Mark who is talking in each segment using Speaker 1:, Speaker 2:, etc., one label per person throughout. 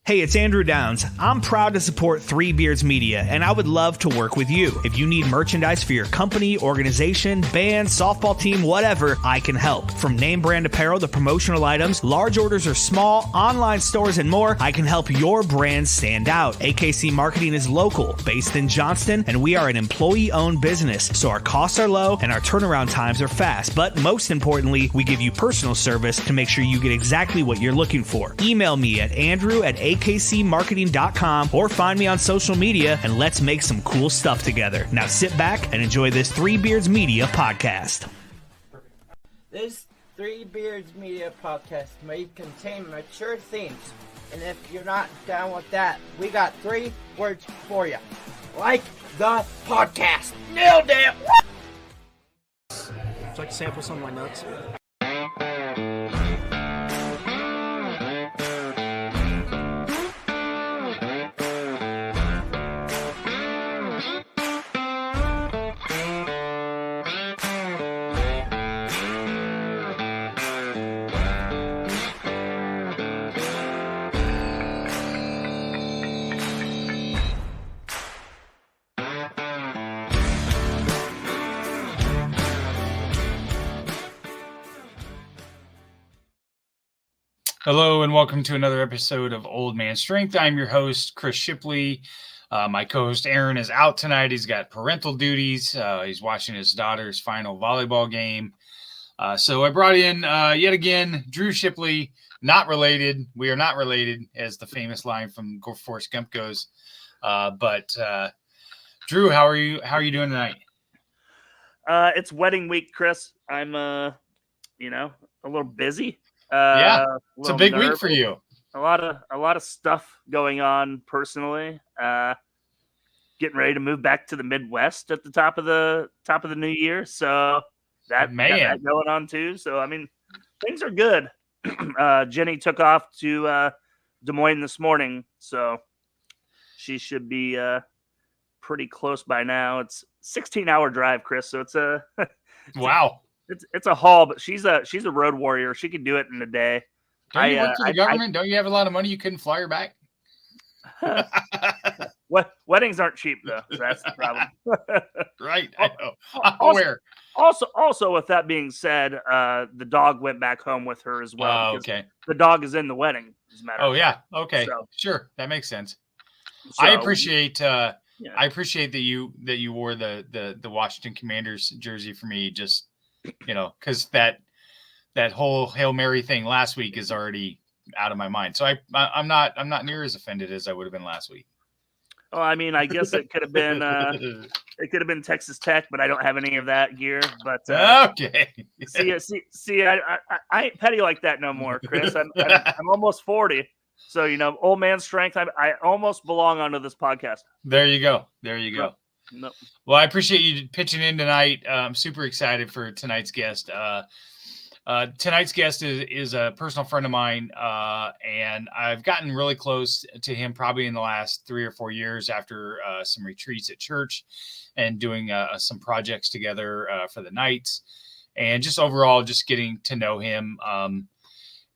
Speaker 1: Hey, it's Andrew Downs. I'm proud to support Three Beards Media, and I would love to work with you. If you need merchandise for your company, organization, band, softball team, whatever, I can help. From name brand apparel to promotional items, large orders or small, online stores, and more, I can help your brand stand out. AKC Marketing is local, based in Johnston, and we are an employee-owned business, so our costs are low and our turnaround times are fast. But most importantly, we give you personal service to make sure you get exactly what you're looking for. Email me at andrew@akcmarketing.com or find me on social media and let's make some cool stuff together. Now sit back and enjoy this Three Beards Media podcast.
Speaker 2: This Three Beards Media podcast may contain mature themes, and if you're not down with that, we got 3 words for you. Like the podcast. Nailed it!
Speaker 3: Would you like to sample some of my nuts?
Speaker 4: Hello and welcome to another episode of Old Man Strength. I'm your host, Chris Shipley. My co-host Aaron is out tonight. He's got parental duties. He's watching his daughter's final volleyball game. So I brought in yet again Drew Shipley, not related. We are not related, as the famous line from Forrest Gump goes. But Drew, how are you? How are you doing tonight?
Speaker 3: It's wedding week, Chris. I'm a little busy.
Speaker 4: Yeah, it's a big week for you.
Speaker 3: A lot of stuff going on personally. Getting ready to move back to the Midwest at the top of the new year. So that going on too. So I mean, things are good. Jenny took off to Des Moines this morning, so she should be pretty close by now. It's 16-hour drive, Chris. So it's a
Speaker 4: wow.
Speaker 3: It's a haul, but she's a road warrior. She can do it in a day.
Speaker 4: Don't you work for the government? Don't you have a lot of money? You couldn't fly her back?
Speaker 3: Weddings aren't cheap, though. So that's the problem.
Speaker 4: Right. I know. I'm aware.
Speaker 3: Also, with that being said, the dog went back home with her as well.
Speaker 4: Okay.
Speaker 3: The dog is in the wedding, as a matter of
Speaker 4: yeah.
Speaker 3: fact.
Speaker 4: Okay.
Speaker 3: So,
Speaker 4: sure. That makes sense.
Speaker 3: So,
Speaker 4: I appreciate that you wore the Washington Commanders jersey for me, just because that whole Hail Mary thing last week is already out of my mind. So I'm not near as offended as I would have been last week.
Speaker 3: Oh, I mean, I guess it could have been Texas Tech, but I don't have any of that gear. But
Speaker 4: okay.
Speaker 3: See, I ain't petty like that no more, Chris. I'm almost 40, so old man strength. I almost belong onto this podcast.
Speaker 4: There you go.
Speaker 3: Nope.
Speaker 4: Well, I appreciate you pitching in tonight. I'm super excited for tonight's guest. Tonight's guest is a personal friend of mine, and I've gotten really close to him probably in the last 3 or 4 years after some retreats at church and doing some projects together for the nights, and just overall just getting to know him.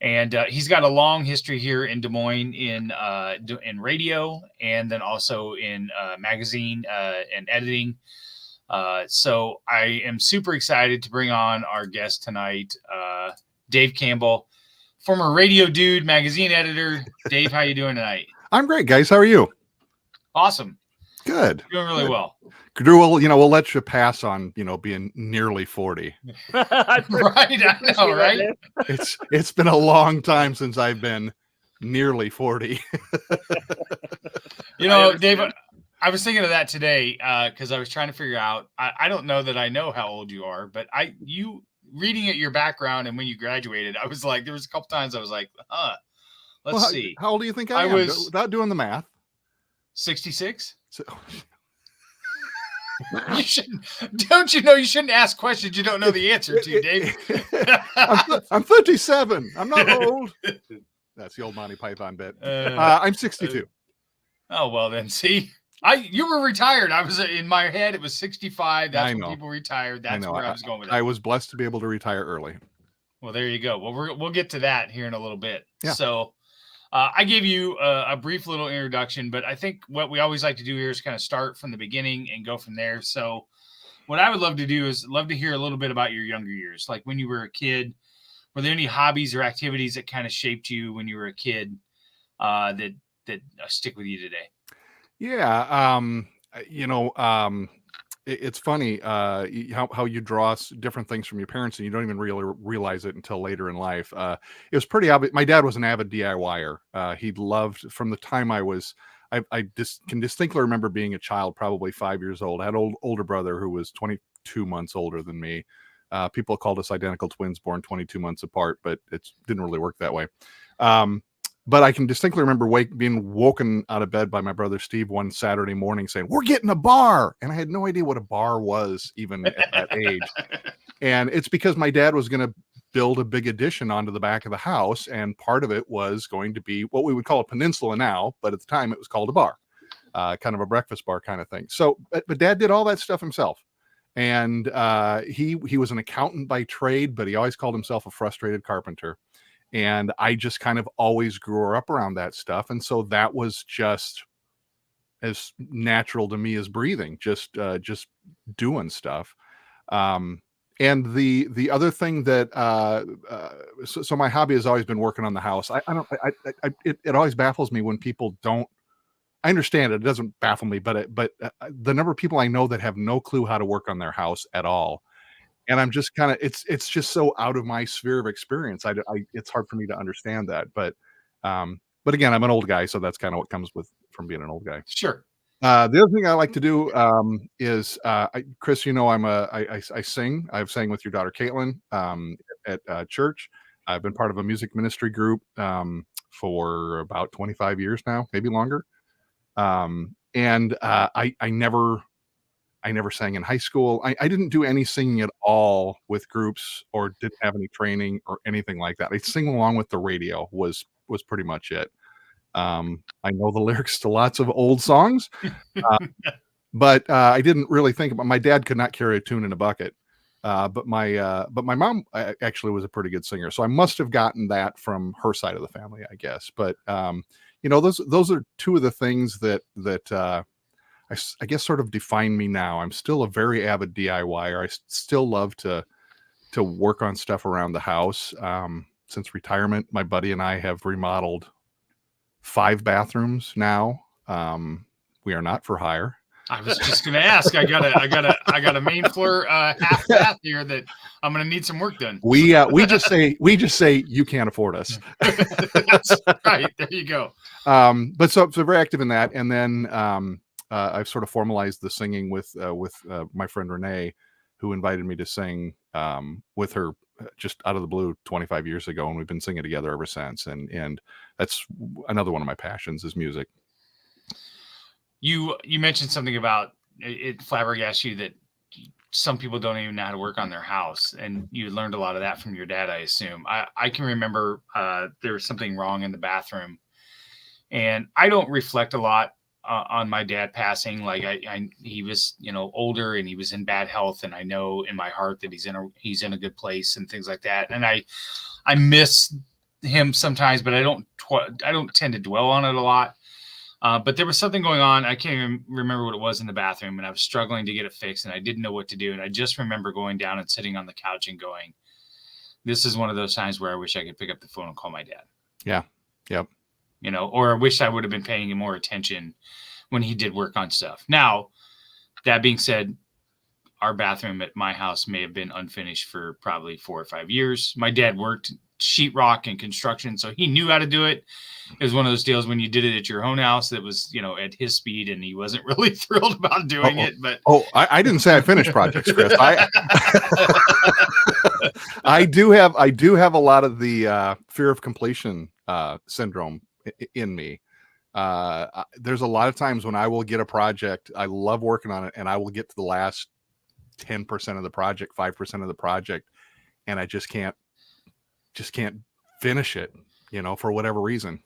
Speaker 4: And he's got a long history here in Des Moines in radio, and then also in magazine and editing. So I am super excited to bring on our guest tonight, Dave Campbell, former Radio Dude magazine editor. Dave, how you doing tonight?
Speaker 5: I'm great, guys. How are you?
Speaker 4: Awesome.
Speaker 5: Good.
Speaker 4: Doing really well.
Speaker 5: Drew, we'll let you pass on, being nearly 40.
Speaker 4: Right, I know, right?
Speaker 5: It's been a long time since I've been nearly 40.
Speaker 4: Dave, I was thinking of that today because I was trying to figure out. I don't know that I know how old you are, but you reading at your background and when you graduated, I was like, there was a couple times I was like, let's see.
Speaker 5: How old do you think I am?
Speaker 4: Was
Speaker 5: without doing the math.
Speaker 4: 66. You shouldn't. Don't you know you shouldn't ask questions you don't know the answer to, Dave?
Speaker 5: I'm 37. I'm not old. That's the old Monty Python bit. I'm 62.
Speaker 4: Oh well, then see. You were retired. I was in my head. It was 65. That's when people retired. That's where I was going with it.
Speaker 5: I was blessed to be able to retire early.
Speaker 4: Well, there you go. Well, we'll get to that here in a little bit.
Speaker 5: Yeah.
Speaker 4: So, I gave you a brief little introduction, but I think what we always like to do here is kind of start from the beginning and go from there. So what I would love to do is love to hear a little bit about your younger years. Like when you were a kid, were there any hobbies or activities that kind of shaped you when you were a kid that stick with you today?
Speaker 5: Yeah. It's funny how you draw different things from your parents and you don't even really realize it until later in life. It was pretty obvious. My dad was an avid DIYer. He loved from the time I can distinctly remember being a child, probably 5 years old. I had an older brother who was 22 months older than me. People called us identical twins born 22 months apart, but it didn't really work that way. But I can distinctly remember being woken out of bed by my brother Steve one Saturday morning saying, "We're getting a bar." And I had no idea what a bar was even at that age. And it's because my dad was going to build a big addition onto the back of the house. And part of it was going to be what we would call a peninsula now, but at the time it was called a bar, kind of a breakfast bar kind of thing. So, but Dad did all that stuff himself. And he was an accountant by trade, but he always called himself a frustrated carpenter. And I just kind of always grew up around that stuff. And so that was just as natural to me as breathing, just doing stuff. And the other thing that, so my hobby has always been working on the house. It always baffles me when people don't, I understand it. It doesn't baffle me, but the number of people I know that have no clue how to work on their house at all. And I'm just kind of, it's just so out of my sphere of experience. It's hard for me to understand that, but again, I'm an old guy, so that's kind of what comes from being an old guy.
Speaker 4: Sure.
Speaker 5: The other thing I like to do is, Chris, I sing. I've sang with your daughter Caitlin at church. I've been part of a music ministry group for about 25 years now, maybe longer. And I never sang in high school. I didn't do any singing at all with groups or didn't have any training or anything like that. I sing along with the radio was pretty much it. I know the lyrics to lots of old songs, but I didn't really think about. My dad could not carry a tune in a bucket, but my mom actually was a pretty good singer. So I must have gotten that from her side of the family, I guess. But those are two of the things that I guess sort of define me now. I'm still a very avid DIYer. I still love to work on stuff around the house. Since retirement, my buddy and I have remodeled 5 bathrooms now. We are not for hire.
Speaker 4: I was just going to ask. I got a main floor half bath here that I'm going to need some work done.
Speaker 5: We just say you can't afford us.
Speaker 4: That's right. There you go.
Speaker 5: But so very active in that, and then I've sort of formalized the singing with my friend Renee, who invited me to sing with her just out of the blue 25 years ago, and we've been singing together ever since. And that's another one of my passions is music.
Speaker 4: You mentioned something about it flabbergasted you that some people don't even know how to work on their house, and you learned a lot of that from your dad, I assume. I can remember there was something wrong in the bathroom, and I don't reflect a lot on my dad passing. Like he was, older and he was in bad health, and I know in my heart that he's in a good place and things like that. And I miss him sometimes, but I don't tend to dwell on it a lot. But there was something going on. I can't even remember what it was in the bathroom, and I was struggling to get it fixed, and I didn't know what to do. And I just remember going down and sitting on the couch and going, "This is one of those times where I wish I could pick up the phone and call my dad."
Speaker 5: Yeah. Yep.
Speaker 4: Or I wish I would have been paying him more attention when he did work on stuff. Now, that being said, our bathroom at my house may have been unfinished for probably 4 or 5 years. My dad worked sheetrock and construction, so he knew how to do it. It was one of those deals when you did it at your own house that was, at his speed, and he wasn't really thrilled about doing it. But
Speaker 5: I didn't say I finished projects, Chris. I do have a lot of the fear of completion syndrome in me. There's a lot of times when I will get a project, I love working on it, and I will get to the last 10% of the project, 5% of the project, and I just can't finish it, for whatever reason.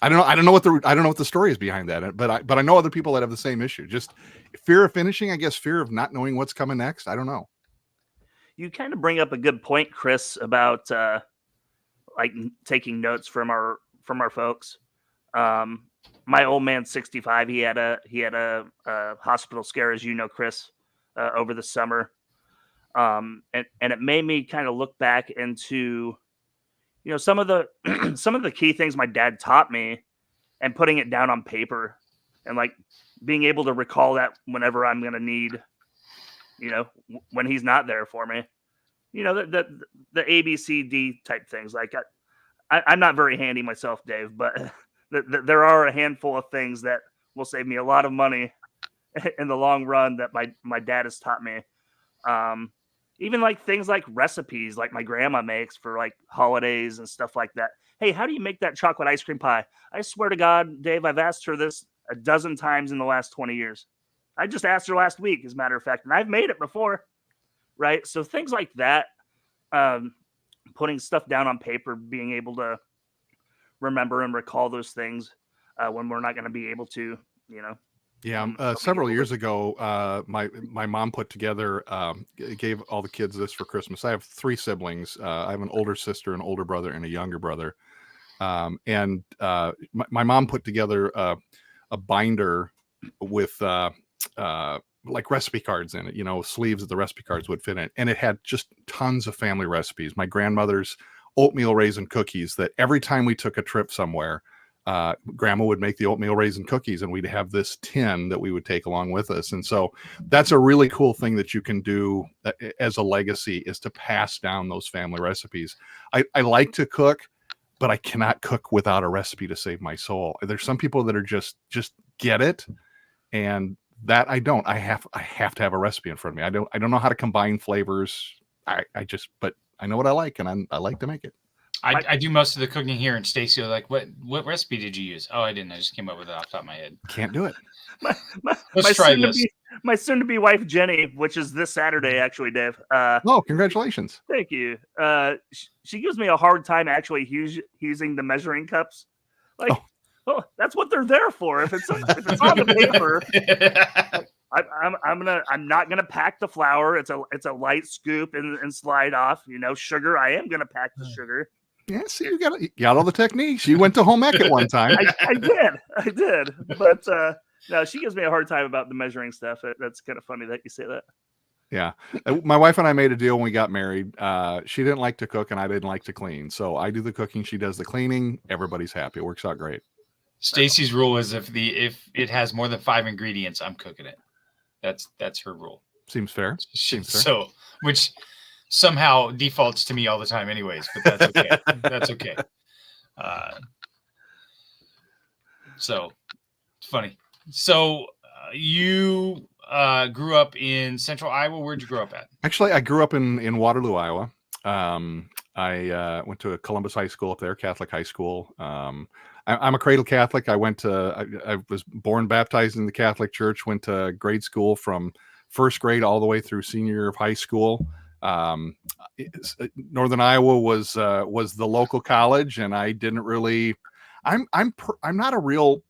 Speaker 5: I don't know what the story is behind that, but I know other people that have the same issue. Just fear of finishing, I guess, fear of not knowing what's coming next. I don't know.
Speaker 3: You kind of bring up a good point, Chris, about like taking notes from our from our folks. My old man's 65. He had a hospital scare, as you know, Chris, over the summer. And it made me kind of look back into, some of the some of the key things my dad taught me, and putting it down on paper, and like being able to recall that whenever I'm going to need, when he's not there for me, the ABCD type things. Like I'm not very handy myself, Dave, but there are a handful of things that will save me a lot of money in the long run that my dad has taught me. Even like things like recipes, like my grandma makes for like holidays and stuff like that. Hey, how do you make that chocolate ice cream pie? I swear to God, Dave, I've asked her this a dozen times in the last 20 years. I just asked her last week, as a matter of fact, and I've made it before, right? So things like that, putting stuff down on paper, being able to remember and recall those things when we're not going to be able to,
Speaker 5: Yeah, several years ago, my mom put together, gave all the kids this for Christmas. I have 3 siblings. I have an older sister, an older brother, and a younger brother. And my mom put together a binder with like recipe cards in it, sleeves that the recipe cards would fit in. And it had just tons of family recipes. My grandmother's oatmeal raisin cookies, that every time we took a trip somewhere, grandma would make the oatmeal raisin cookies, and we'd have this tin that we would take along with us. And so that's a really cool thing that you can do as a legacy, is to pass down those family recipes. I like to cook, but I cannot cook without a recipe to save my soul. There's some people that are just get it, and that I don't. I have to have a recipe in front of me. I don't know how to combine flavors. But I know what I like, and I like to make it.
Speaker 4: I do most of the cooking here, and Stacy was like, what recipe did you use? Oh, I didn't. I just came up with it off the top of my head.
Speaker 5: Can't do it.
Speaker 4: Let's try this.
Speaker 3: My soon-to-be wife, Jenny, which is this Saturday, actually, Dave.
Speaker 5: Congratulations.
Speaker 3: Thank you. She gives me a hard time actually using the measuring cups. Like, that's what they're there for. If it's on the paper, I'm not gonna pack the flour. It's a light scoop and slide off. Sugar. I am gonna pack the sugar.
Speaker 5: Yeah, see, you got all the techniques. You went to home ec at one time.
Speaker 3: I did. But no, she gives me a hard time about the measuring stuff. That's kind of funny that you say that.
Speaker 5: Yeah. My wife and I made a deal when we got married. She didn't like to cook, and I didn't like to clean. So I do the cooking, she does the cleaning. Everybody's happy. It works out great.
Speaker 4: Stacy's rule is if it has more than 5 ingredients, I'm cooking it. That's her rule.
Speaker 5: Seems fair.
Speaker 4: So, which somehow defaults to me all the time anyways, but that's okay. That's okay. So it's funny. So you grew up in Central Iowa. Where'd you grow up at?
Speaker 5: Actually, I grew up in Waterloo, Iowa. I went to Columbus High School up there, Catholic high school. I'm a cradle Catholic. I was born baptized in the Catholic Church, went to grade school from first grade all the way through senior year of high school. Northern Iowa was the local college, and I didn't really. I'm not a real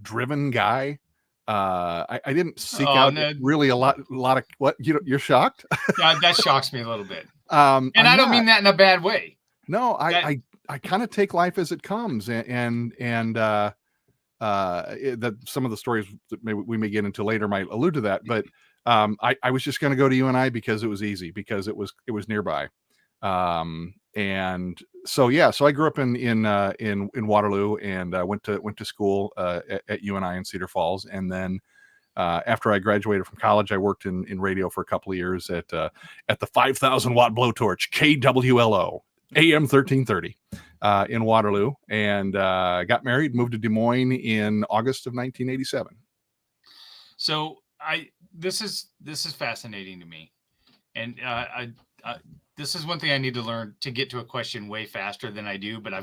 Speaker 5: driven guy. I didn't seek out really a lot of what you're shocked.
Speaker 4: Yeah, that shocks me a little bit.
Speaker 5: And
Speaker 4: I don't mean that in a bad way.
Speaker 5: No, I kind of take life as it comes, and that some of the stories that we may get into later might allude to that. But I was just going to go to UNI because it was easy, because it was nearby. And so I grew up in Waterloo, and went to school at UNI in Cedar Falls, and then after I graduated from college, I worked in radio for a couple of years at the 5,000 watt blowtorch KWLO AM 1330 in Waterloo, and got married, moved to Des Moines in August of 1987.
Speaker 4: So this is fascinating to me, and this is one thing I need to learn to get to a question way faster than I do, but I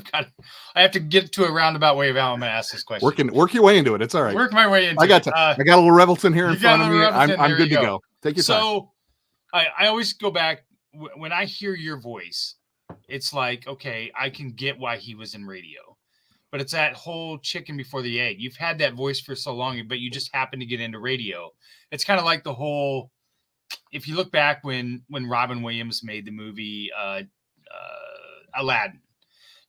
Speaker 4: have to get to a roundabout way of how I'm going to ask this question.
Speaker 5: Work your way into it. It's all right.
Speaker 4: Work my way into
Speaker 5: it. I got a little Revelton here in front of me. I'm good to go. Take your time.
Speaker 4: So I always go back when I hear your voice. It's like, okay, I can get why he was in radio, but it's that whole chicken before the egg. You've had that voice for so long, but you just happen to get into radio. It's kind of like the whole. If you look back when Robin Williams made the movie Aladdin,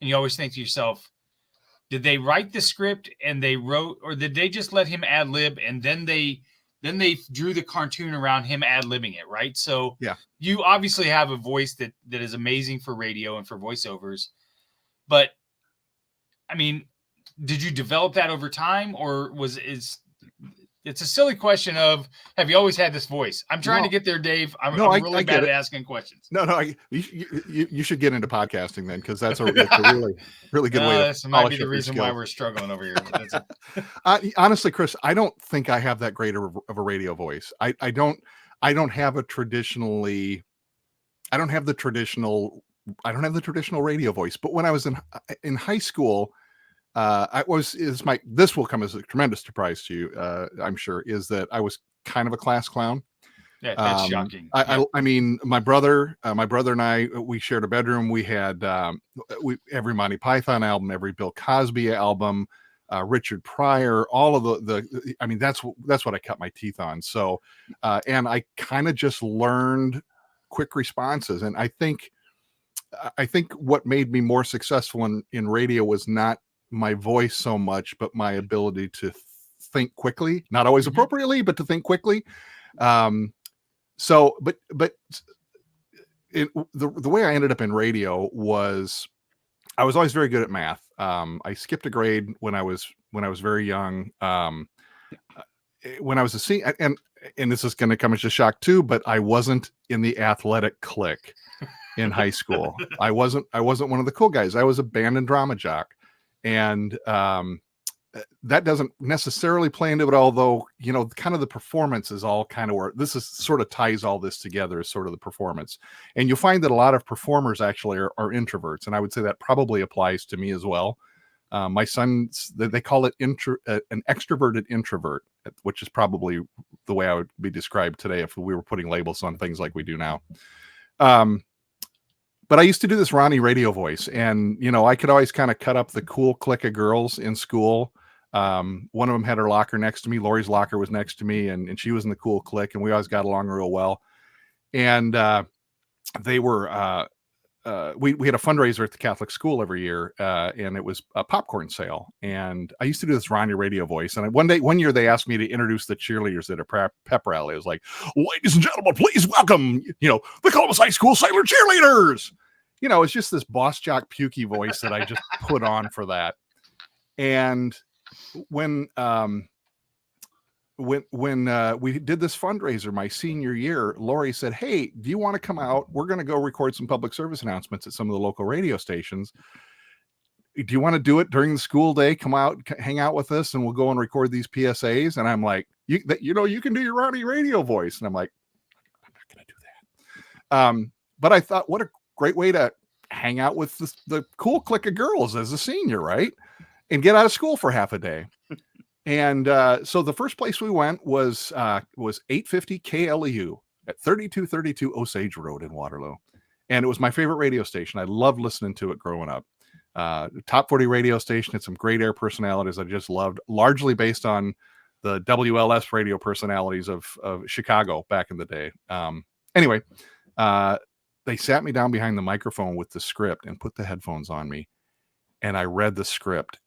Speaker 4: and you always think to yourself, did they write the script and they wrote, or did they just let him ad lib and then they drew the cartoon around him ad libbing it, right? So
Speaker 5: yeah,
Speaker 4: you obviously have a voice that is amazing for radio and for voiceovers, but I mean, did you develop that over time, or it's a silly question of, have you always had this voice? I'm trying to get there, Dave. I'm really bad at asking questions.
Speaker 5: No, you should get into podcasting then, because that's a really, really good way.
Speaker 4: This might be the reason why we're struggling over here.
Speaker 5: Honestly, Chris, I don't think I have that great of a radio voice. I don't have the traditional radio voice. But when I was in high school, this will come as a tremendous surprise to you, I'm sure, is that I was kind of a class clown.
Speaker 4: Yeah, that's shocking.
Speaker 5: I mean, my brother and I, we shared a bedroom. We had every Monty Python album, every Bill Cosby album, Richard Pryor, all of the. I mean, that's what I cut my teeth on. So, and I kind of just learned quick responses, and I think what made me more successful in radio was not my voice so much, but my ability to think quickly, not always appropriately, but to think quickly. So, but the way I ended up in radio was I was always very good at math. I skipped a grade when I was very young. When I was a senior, and this is going to come as a shock too, but I wasn't in the athletic clique in high school. I wasn't one of the cool guys. I was a band and drama jock. And that doesn't necessarily play into it, although, kind of the performance is all kind of where this is sort of ties all this together, is sort of the performance. And you'll find that a lot of performers actually are introverts. And I would say that probably applies to me as well. My sons, they call it an extroverted introvert, which is probably the way I would be described today if we were putting labels on things like we do now. But I used to do this Ronnie radio voice, and, I could always kind of cut up the cool clique of girls in school. One of them had her locker next to me. Lori's locker was next to me, and she was in the cool clique, and we always got along real well. And they were, we had a fundraiser at the Catholic school every year, and it was a popcorn sale. And I used to do this Ronnie radio voice. And one year they asked me to introduce the cheerleaders at a pep rally. It was like, ladies and gentlemen, please welcome, the Columbus High School Sailor cheerleaders. It's just this boss jock pukey voice that I just put on for that. And when we did this fundraiser my senior year, Lori said, "Hey, do you want to come out? We're going to go record some public service announcements at some of the local radio stations. Do you want to do it during the school day? Come out, hang out with us, and we'll go and record these PSAs." And I'm like, you can do your Ronnie radio voice. And I'm like, I'm not going to do that. But I thought, what a great way to hang out with the cool clique of girls as a senior, right? And get out of school for half a day. And so the first place we went was 850 KLEU at 3232 Osage Road in Waterloo. And it was my favorite radio station. I loved listening to it growing up. Top 40 radio station. Had some great air personalities I just loved, largely based on the WLS radio personalities of Chicago back in the day. Anyway, they sat me down behind the microphone with the script and put the headphones on me. And I read the script.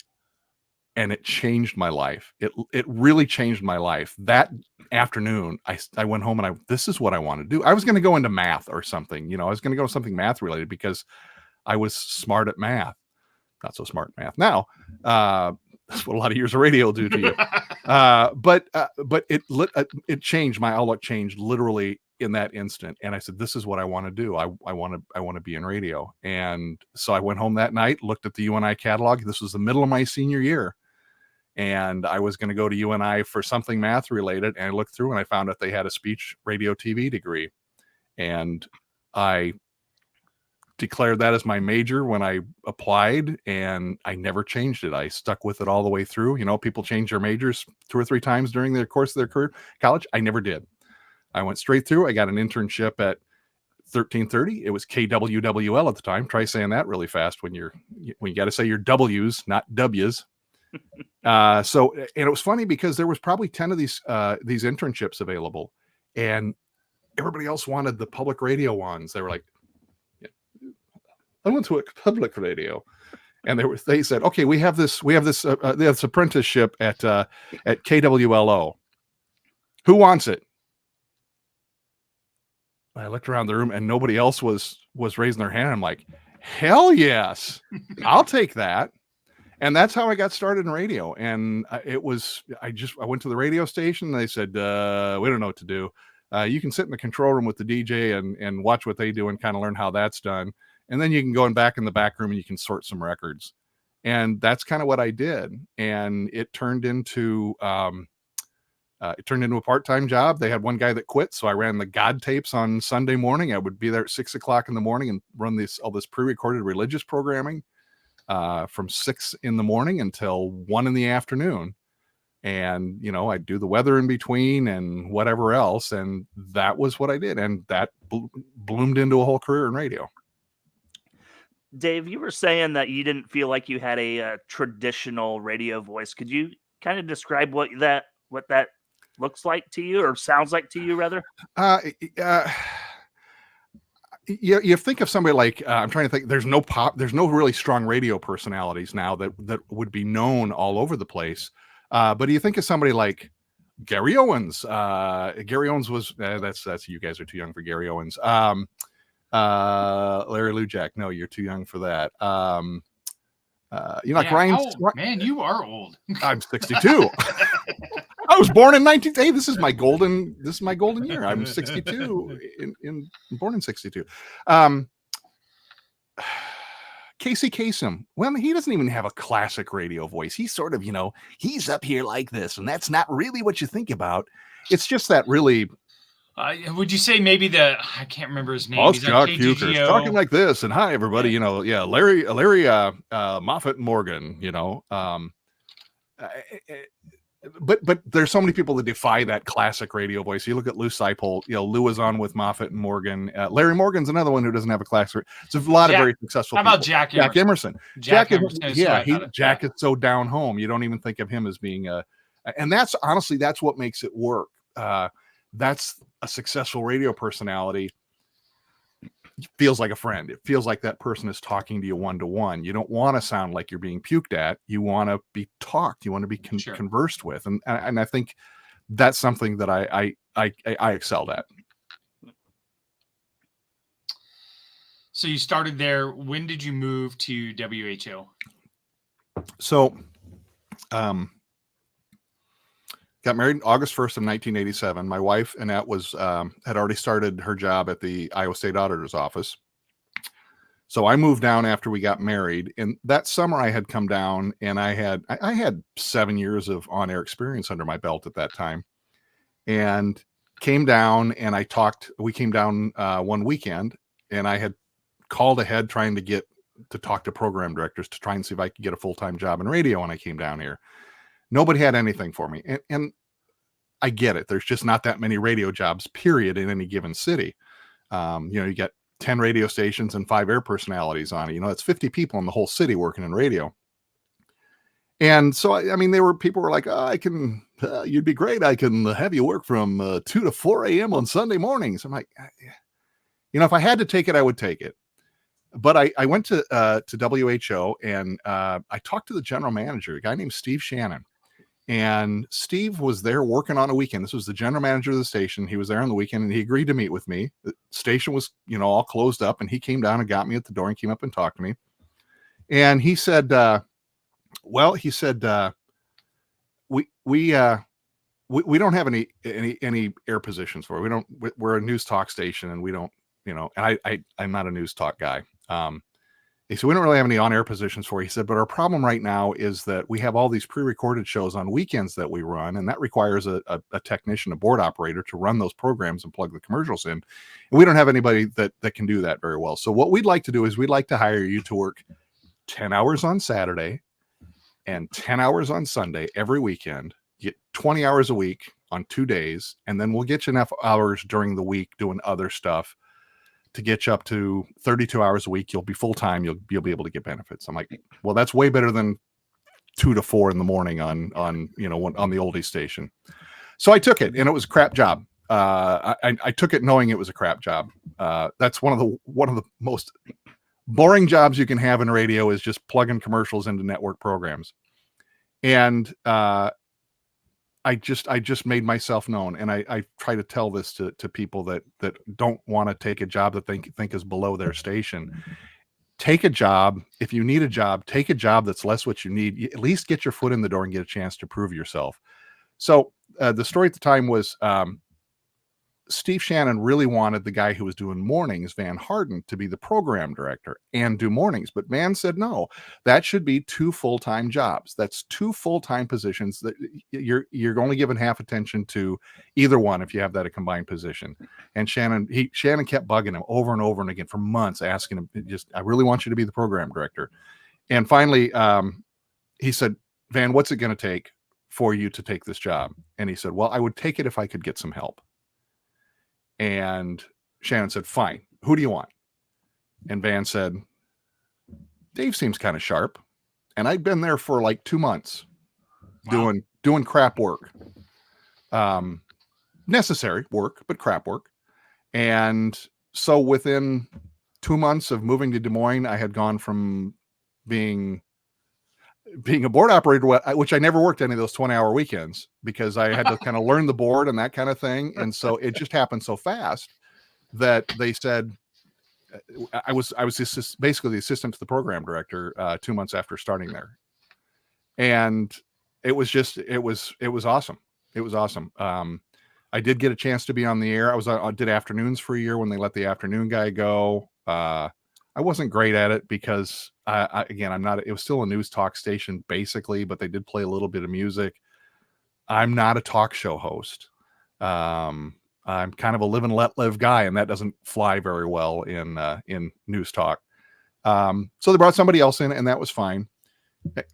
Speaker 5: And it changed my life. It really changed my life. That afternoon, I went home and this is what I want to do. I was going to go into math or something. I was going to go something math related because I was smart at math. Not so smart at math now. That's what a lot of years of radio will do to you. But it changed. My outlook changed literally in that instant. And I said, this is what I want to do. I want to be in radio. And so I went home that night, looked at the UNI catalog. This was the middle of my senior year. And I was going to go to UNI for something math related. And I looked through and I found out they had a speech, radio, TV degree. And I declared that as my major when I applied, and I never changed it. I stuck with it all the way through. People change their majors 2 or 3 times during the course of their career. College, I never did. I went straight through. I got an internship at 1330. It was KWWL at the time. Try saying that really fast when you got to say your W's, not W's. And it was funny because there was probably 10 of these internships available, and everybody else wanted the public radio ones. They were like, I went to a public radio. And they said, okay, we have this apprenticeship at KWLO. Who wants it? I looked around the room and nobody else was raising their hand. I'm like, hell yes, I'll take that. And that's how I got started in radio. And I went to the radio station and they said, we don't know what to do. You can sit in the control room with the DJ and watch what they do and kind of learn how that's done. And then you can go back in the back room and you can sort some records. And that's kind of what I did. And it turned into a part-time job. They had one guy that quit. So I ran the God tapes on Sunday morning. I would be there at 6:00 in the morning and run all this pre-recorded religious programming from 6 in the morning until 1 in the afternoon. And, I'd do the weather in between and whatever else. And that was what I did. And that bloomed into a whole career in radio.
Speaker 3: Dave, you were saying that you didn't feel like you had a traditional radio voice. Could you kind of describe what that looks like to you, or sounds like to you, rather?
Speaker 5: You think of somebody like I'm trying to think. There's no really strong radio personalities now that would be known all over the place. But you think of somebody like Gary Owens. Gary Owens was that's you guys are too young for Gary Owens. Larry Lujak. No, you're too young for that. Like Ryan.
Speaker 4: Man, you are old.
Speaker 5: I'm 62. I was born in 19. Hey, this is my golden year. I'm 62 born in 62. Casey Kasem. Well, he doesn't even have a classic radio voice. He's sort of, he's up here like this, and that's not really what you think about. It's just that really.
Speaker 4: Would you say maybe I can't remember his name.
Speaker 5: He's talking like this, and hi everybody. Yeah. Larry Moffett Morgan. But there's so many people that defy that classic radio voice. You look at Lou Seipold. Lou was on with Moffett and Morgan. Larry Morgan's another one who doesn't have a classic. There's a lot of very successful.
Speaker 4: How about Jack Emerson?
Speaker 5: Jack Emerson. Jack is so down home. You don't even think of him as being and that's honestly what makes it work. That's a successful radio personality. It feels like a friend. It feels like that person is talking to you one-to-one. You don't want to sound like you're being puked at. You want to be talked. You want to be conversed with. And I think that's something that I excelled at.
Speaker 4: So you started there. When did you move to WHO?
Speaker 5: So, got married August 1st of 1987. My wife, Annette, had already started her job at the Iowa State Auditor's Office. So I moved down after we got married. And that summer I had come down and I had 7 years of on-air experience under my belt at that time. And came down and we came down one weekend and I had called ahead trying to talk to program directors to try and see if I could get a full-time job in radio when I came down here. Nobody had anything for me. And I get it. There's just not that many radio jobs, period, in any given city. You got 10 radio stations and 5 air personalities on it. That's 50 people in the whole city working in radio. And so, people were like, oh, you'd be great. I can have you work from 2 to 4 a.m. on Sunday mornings. I'm like, if I had to take it, I would take it. But I went to WHO and I talked to the general manager, a guy named Steve Shannon. And Steve was there working on a weekend. This was the general manager of the station. He was there on the weekend and he agreed to meet with me. The station was, all closed up, and he came down and got me at the door and came up and talked to me. And he said, we don't have any air positions for it. We're a news talk station and we don't, and I'm not a news talk guy. He said, we don't really have any on-air positions for you. He said, but our problem right now is that we have all these pre-recorded shows on weekends that we run, and that requires a technician, a board operator, to run those programs and plug the commercials in. And we don't have anybody that can do that very well. So what we'd like to do is we'd like to hire you to work 10 hours on Saturday and 10 hours on Sunday every weekend. You get 20 hours a week on 2 days, and then we'll get you enough hours during the week doing other stuff to get you up to 32 hours a week. You'll be full-time. You'll be able to get benefits. I'm like, well, that's way better than 2 to 4 in the morning on the oldie station. So I took it, and it was a crap job. I took it knowing it was a crap job. That's one of the most boring jobs you can have in radio is just plugging commercials into network programs. And I just made myself known, and I try to tell this to people that don't want to take a job that they think is below their station. Take a job. If you need a job, take a job that's less what you need. You at least get your foot in the door and get a chance to prove yourself. So the story at the time was Steve Shannon really wanted the guy who was doing mornings, Van Harden, to be the program director and do mornings. But Van said, no, that should be 2 full-time jobs. That's 2 full-time positions that you're only giving half attention to either one if you have that a combined position. And Shannon kept bugging him over and over and again for months, asking him, I really want you to be the program director. And finally, he said, Van, what's it going to take for you to take this job? And he said, well, I would take it if I could get some help. And Shannon said, fine, who do you want? And Van said, Dave seems kind of sharp. And I'd been there for like 2 months. Wow. doing crap work. Necessary work, but crap work. And so within 2 months of moving to Des Moines, I had gone from being a board operator, which I never worked any of those 20-hour weekends because I had to kind of learn the board and that kind of thing. And so it just happened so fast that they said I was basically the assistant to the program director 2 months after starting there. And it was awesome. It was awesome. I did get a chance to be on the air. I did afternoons for a year when they let the afternoon guy go. I wasn't great at it because it was still a news talk station basically, but they did play a little bit of music. I'm not a talk show host. I'm kind of a live and let live guy, and that doesn't fly very well in news talk. So they brought somebody else in, and that was fine.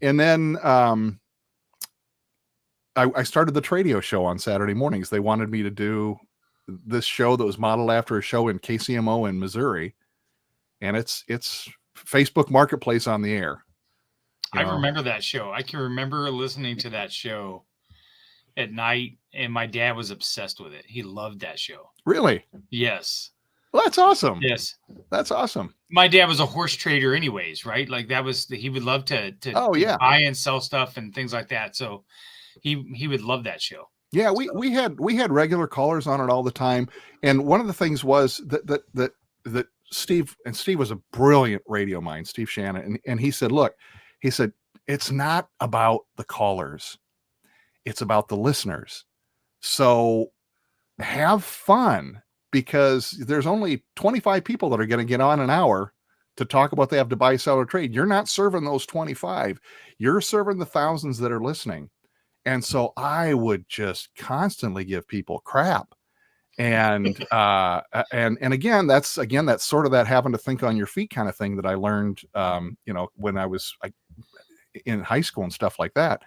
Speaker 5: And then I started the Tradio show on Saturday mornings. They wanted me to do this show that was modeled after a show in KCMO in Missouri. And it's Facebook Marketplace on the air.
Speaker 4: I remember that show. I can remember listening to that show at night, and my dad was obsessed with it. He loved that show.
Speaker 5: Really?
Speaker 4: Yes.
Speaker 5: Well, that's awesome.
Speaker 4: Yes.
Speaker 5: That's awesome.
Speaker 4: My dad was a horse trader anyways, right? Like he would love to buy and sell stuff and things like that. So he would love that show.
Speaker 5: Yeah, we had regular callers on it all the time. And one of the things was that Steve was a brilliant radio mind, Steve Shannon. And he said, it's not about the callers. It's about the listeners. So have fun, because there's only 25 people that are going to get on an hour to talk about they have to buy, sell, or trade. You're not serving those 25. You're serving the thousands that are listening. And so I would just constantly give people crap. And again, that's sort of that having to think on your feet kind of thing that I learned, when I was in high school and stuff like that.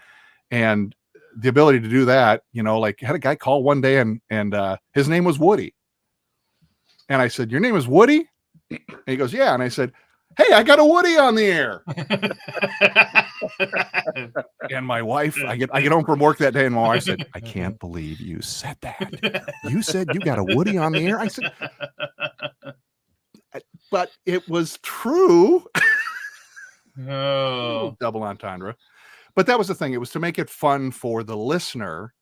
Speaker 5: And the ability to do that, had a guy call one day and his name was Woody. And I said, your name is Woody? And he goes, yeah. And I said, hey, I got a Woody on the air. And my wife, I get home from work that day, and my wife said, I can't believe you said that. You said you got a Woody on the air? I said, but it was true.
Speaker 4: Oh.
Speaker 5: Double entendre. But that was the thing. It was to make it fun for the listener.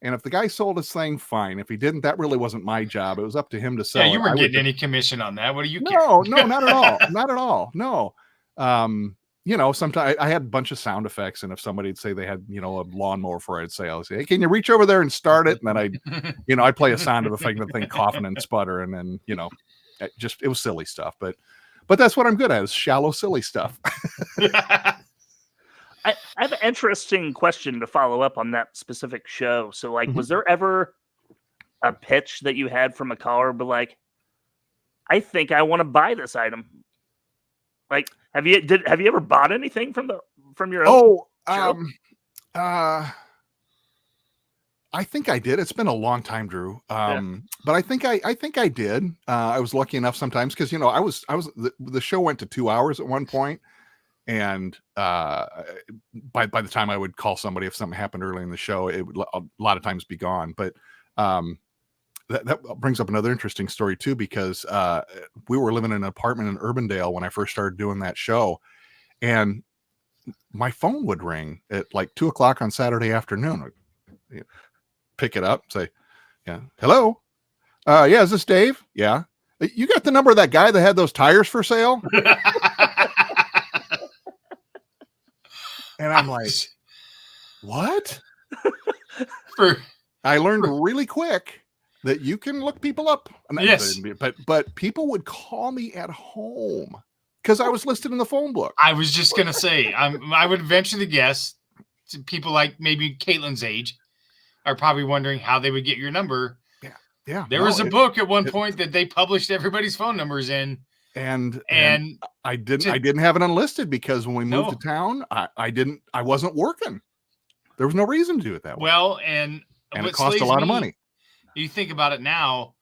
Speaker 5: And if the guy sold his thing, fine. If he didn't, that really wasn't my job. It was up to him to sell.
Speaker 4: Yeah, you weren't getting any commission on that. What do you care?
Speaker 5: No, not at all. Not at all. No. Sometimes I had a bunch of sound effects, and if somebody'd say they had, a lawnmower for it, I'd say, hey, can you reach over there and start it? And then I'd play a sound of effect of the thing coughing and sputter, and then, it was silly stuff. But that's what I'm good at, is shallow, silly stuff.
Speaker 3: I have an interesting question to follow up on that specific show. So, was there ever a pitch that you had from a caller, but I think I want to buy this item? Have you ever bought anything from your own show?
Speaker 5: I think I did. It's been a long time, Drew. But I think I did. I was lucky enough sometimes because the show went to 2 hours at one point. And by the time I would call somebody, if something happened early in the show, it would a lot of times be gone. But that brings up another interesting story too, because we were living in an apartment in Urbandale when I first started doing that show, and my phone would ring at like 2:00 on Saturday afternoon. I'd pick it up, say, "Yeah, hello, yeah, is this Dave? Yeah, you got the number of that guy that had those tires for sale?" And I'm like, "What?" I learned really quick that you can look people up.
Speaker 4: Yes.
Speaker 5: But people would call me at home because I was listed in the phone book.
Speaker 4: I was just going to say, I would venture to guess people like maybe Caitlin's age are probably wondering how they would get your number.
Speaker 5: Yeah.
Speaker 4: There was a book at one point that they published everybody's phone numbers in.
Speaker 5: And I didn't have it unlisted because when we moved to town, I wasn't working. There was no reason to do it that way.
Speaker 4: Well, and
Speaker 5: it cost a lot of money.
Speaker 4: You think about it now,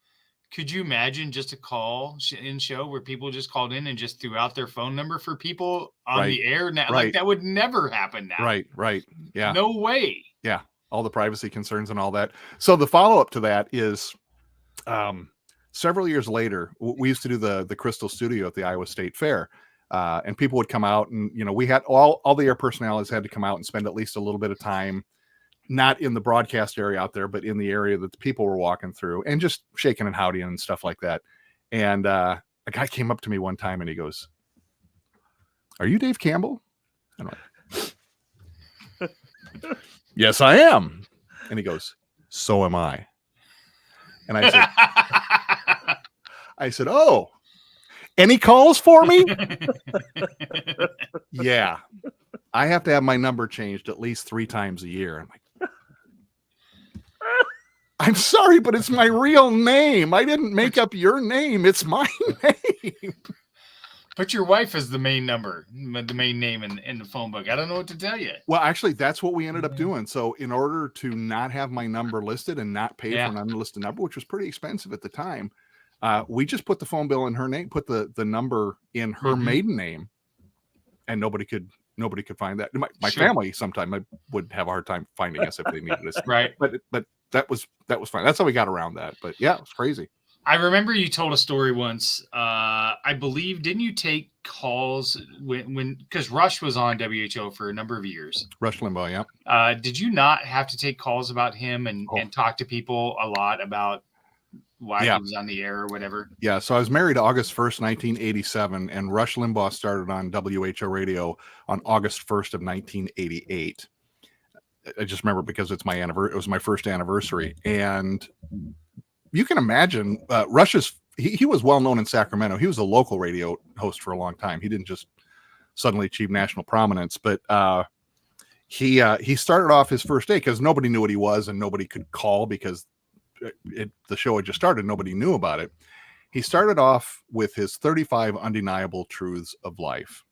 Speaker 4: could you imagine just a call in show where people just called in and just threw out their phone number for people on the air? Now, like that would never happen now.
Speaker 5: Right. Yeah.
Speaker 4: No way.
Speaker 5: Yeah. All the privacy concerns and all that. So the follow-up to that is several years later, we used to do the Crystal Studio at the Iowa State Fair. And people would come out and, we had all the air personalities had to come out and spend at least a little bit of time, not in the broadcast area out there, but in the area that the people were walking through and just shaking and howdying and stuff like that. And a guy came up to me one time and he goes, "Are you Dave Campbell?" And I'm like, "Yes, I am." And he goes, "So am I." And I said, "Oh, any calls for me?" "Yeah, I have to have my number changed at least 3 times a year." I'm like, "I'm sorry, but it's my real name. I didn't make up your name. It's my name."
Speaker 4: But your wife is the main number, the main name in the phone book. I don't know what to tell you.
Speaker 5: Well, actually, that's what we ended up doing. So in order to not have my number listed and not pay for an unlisted number, which was pretty expensive at the time, we just put the phone bill in her name, put the number in her maiden name, and nobody could find that. My family sometime would have a hard time finding us if they needed us.
Speaker 4: Right.
Speaker 5: But that was fine. That's how we got around that. But yeah, it was crazy.
Speaker 4: I remember you told a story once. I believe, didn't you take calls when because Rush was on WHO for a number of years?
Speaker 5: Rush Limbaugh, yeah.
Speaker 4: Did you not have to take calls about him and talk to people a lot about why he was on the air or whatever? Yeah.
Speaker 5: So I was married August 1st, 1987, and Rush Limbaugh started on WHO radio on August 1st of 1988. I just remember because it's my anniversary. It was my first anniversary, and you can imagine Rush's. He was well known in Sacramento. He was a local radio host for a long time. He didn't just suddenly achieve national prominence, but he started off his first day because nobody knew what he was and nobody could call because the show had just started. Nobody knew about it. He started off with his 35 undeniable truths of life,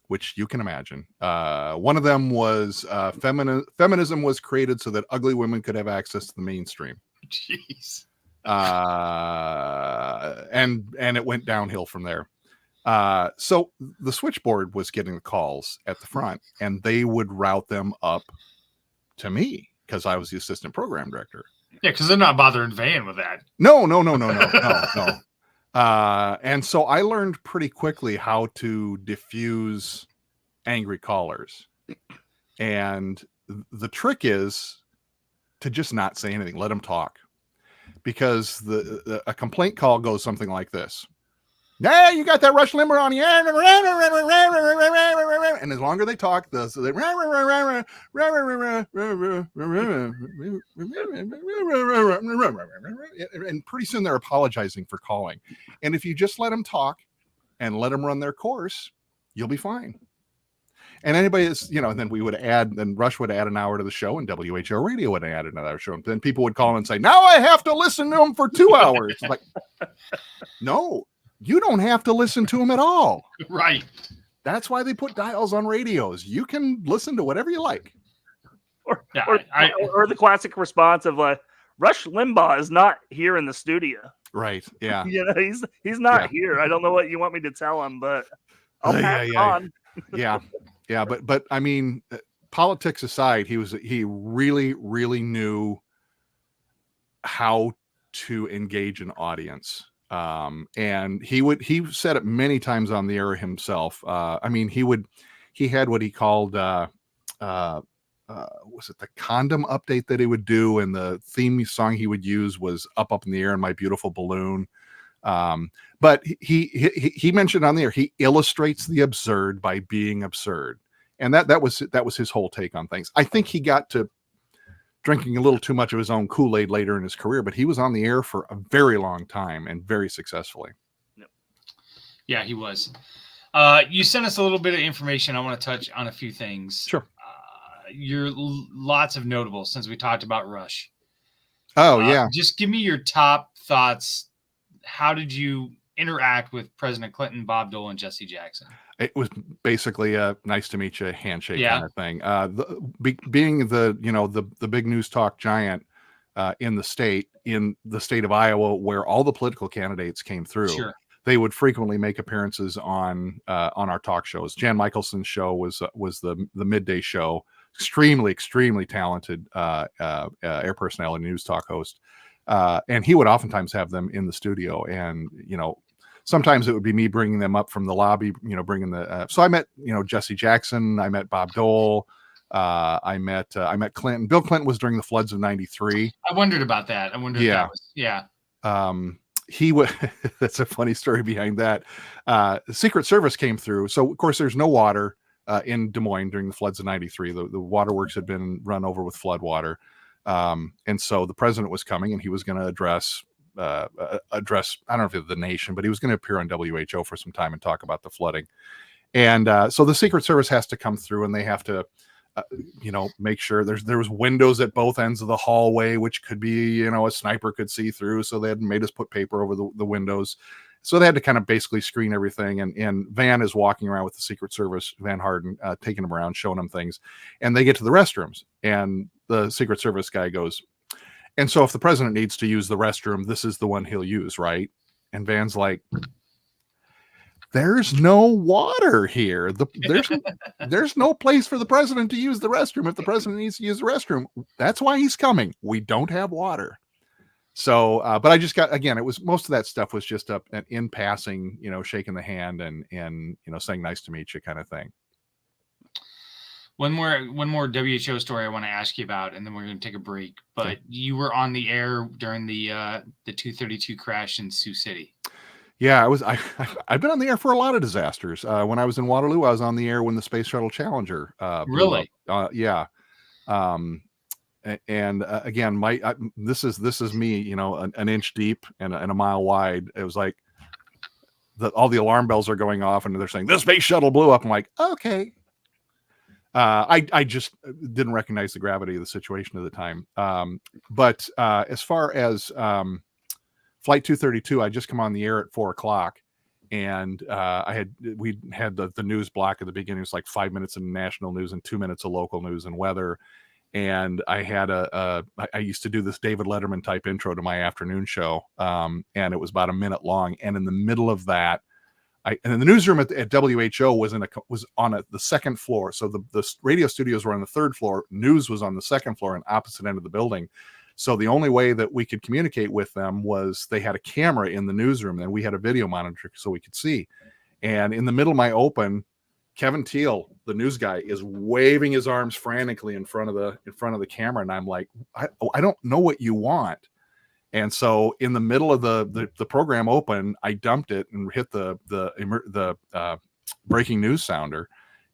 Speaker 5: which you can imagine. One of them was feminism was created so that ugly women could have access to the mainstream.
Speaker 4: Jeez.
Speaker 5: And it went downhill from there. So the switchboard was getting the calls at the front, and they would route them up to me because I was the assistant program director.
Speaker 4: Yeah, because they're not bothering Van with that.
Speaker 5: No. And so I learned pretty quickly how to diffuse angry callers. And the trick is to just not say anything. Let them talk. Because a complaint call goes something like this. "Yeah, you got that Rush Limbaugh on the air." And as longer they talk, and pretty soon they're apologizing for calling. And if you just let them talk and let them run their course, you'll be fine. And anybody is, and then then Rush would add an hour to the show, and WHO radio would add another show. And then people would call and say, "Now I have to listen to them for 2 hours." Like, no, you don't have to listen to them at all.
Speaker 4: Right.
Speaker 5: That's why they put dials on radios. You can listen to whatever you like.
Speaker 3: Or the classic response of like, "Rush Limbaugh is not here in the studio."
Speaker 5: Right. Yeah.
Speaker 3: He's not here. I don't know what you want me to tell him, but I'll pass on.
Speaker 5: Yeah, but I mean, politics aside, he really, really knew how to engage an audience. And he said it many times on the air himself. I mean, he had what he called, was it the condom update that he would do? And the theme song he would use was Up in the Air in My Beautiful Balloon. But he mentioned on the air, he illustrates the absurd by being absurd. And that was his whole take on things. I think he got to drinking a little too much of his own Kool-Aid later in his career, but he was on the air for a very long time and very successfully.
Speaker 4: Yeah, he was. You sent us a little bit of information. I want to touch on a few things.
Speaker 5: Sure.
Speaker 4: You're lots of notables since we talked about Rush.
Speaker 5: Oh, yeah.
Speaker 4: Just give me your top thoughts. How did you interact with President Clinton, Bob Dole, and Jesse Jackson?
Speaker 5: It was basically a nice to meet you handshake kind of thing. Being the big news talk giant in the state of Iowa, where all the political candidates came through,
Speaker 4: sure.
Speaker 5: They would frequently make appearances on our talk shows. Jan Michelson's show was the midday show. Extremely talented air personality, news talk host, and he would oftentimes have them in the studio, and sometimes it would be me bringing them up from the lobby, bringing the. So I met, Jesse Jackson. I met Bob Dole. I met Clinton. Bill Clinton was during the floods of '93.
Speaker 4: I wondered about that. I wondered if that was,
Speaker 5: he was. That's a funny story behind that. The Secret Service came through. So of course there's no water in Des Moines during the floods of '93. The waterworks had been run over with flood water. And so the president was coming, and he was going to address, I don't know if it was the nation, but he was going to appear on WHO for some time and talk about the flooding. And so the Secret Service has to come through, and they have to, make sure there was windows at both ends of the hallway, which could be, a sniper could see through. So they had made us put paper over the windows. So they had to kind of basically screen everything. And Van is walking around with the Secret Service, Van Harden, taking them around, showing them things. And they get to the restrooms, and the Secret Service guy goes, and so if the president needs to use the restroom, this is the one he'll use, right? And Van's like, there's no water here. There's no place for the president to use the restroom. If the president needs to use the restroom, that's why he's coming. We don't have water. So, but I just got, again, it was, most of that stuff was just an in passing, shaking the hand and saying nice to meet you kind of thing.
Speaker 4: One more WHO story I want to ask you about, and then we're going to take a break. But okay. You were on the air during the 232 crash in Sioux City.
Speaker 5: Yeah, I've been on the air for a lot of disasters. When I was in Waterloo, I was on the air when the Space Shuttle Challenger.
Speaker 4: Really?
Speaker 5: Yeah. And again, this is me, an inch deep and a mile wide. It was like all the alarm bells are going off, and they're saying the Space Shuttle blew up. I'm like, okay. I just didn't recognize the gravity of the situation at the time. But as far as Flight 232, I just come on the air at 4:00, and we had the news block at the beginning. It was like 5 minutes of national news and 2 minutes of local news and weather. And I had I used to do this David Letterman type intro to my afternoon show, and it was about a minute long. And in the middle of that, and the newsroom at WHO was on the second floor. So the radio studios were on the third floor. News was on the second floor and opposite end of the building. So the only way that we could communicate with them was they had a camera in the newsroom, and we had a video monitor so we could see. And in the middle of my open, Kevin Teal, the news guy, is waving his arms frantically in front of the camera, and I'm like, I don't know what you want. And so in the middle of the program open, I dumped it and hit the breaking news sounder,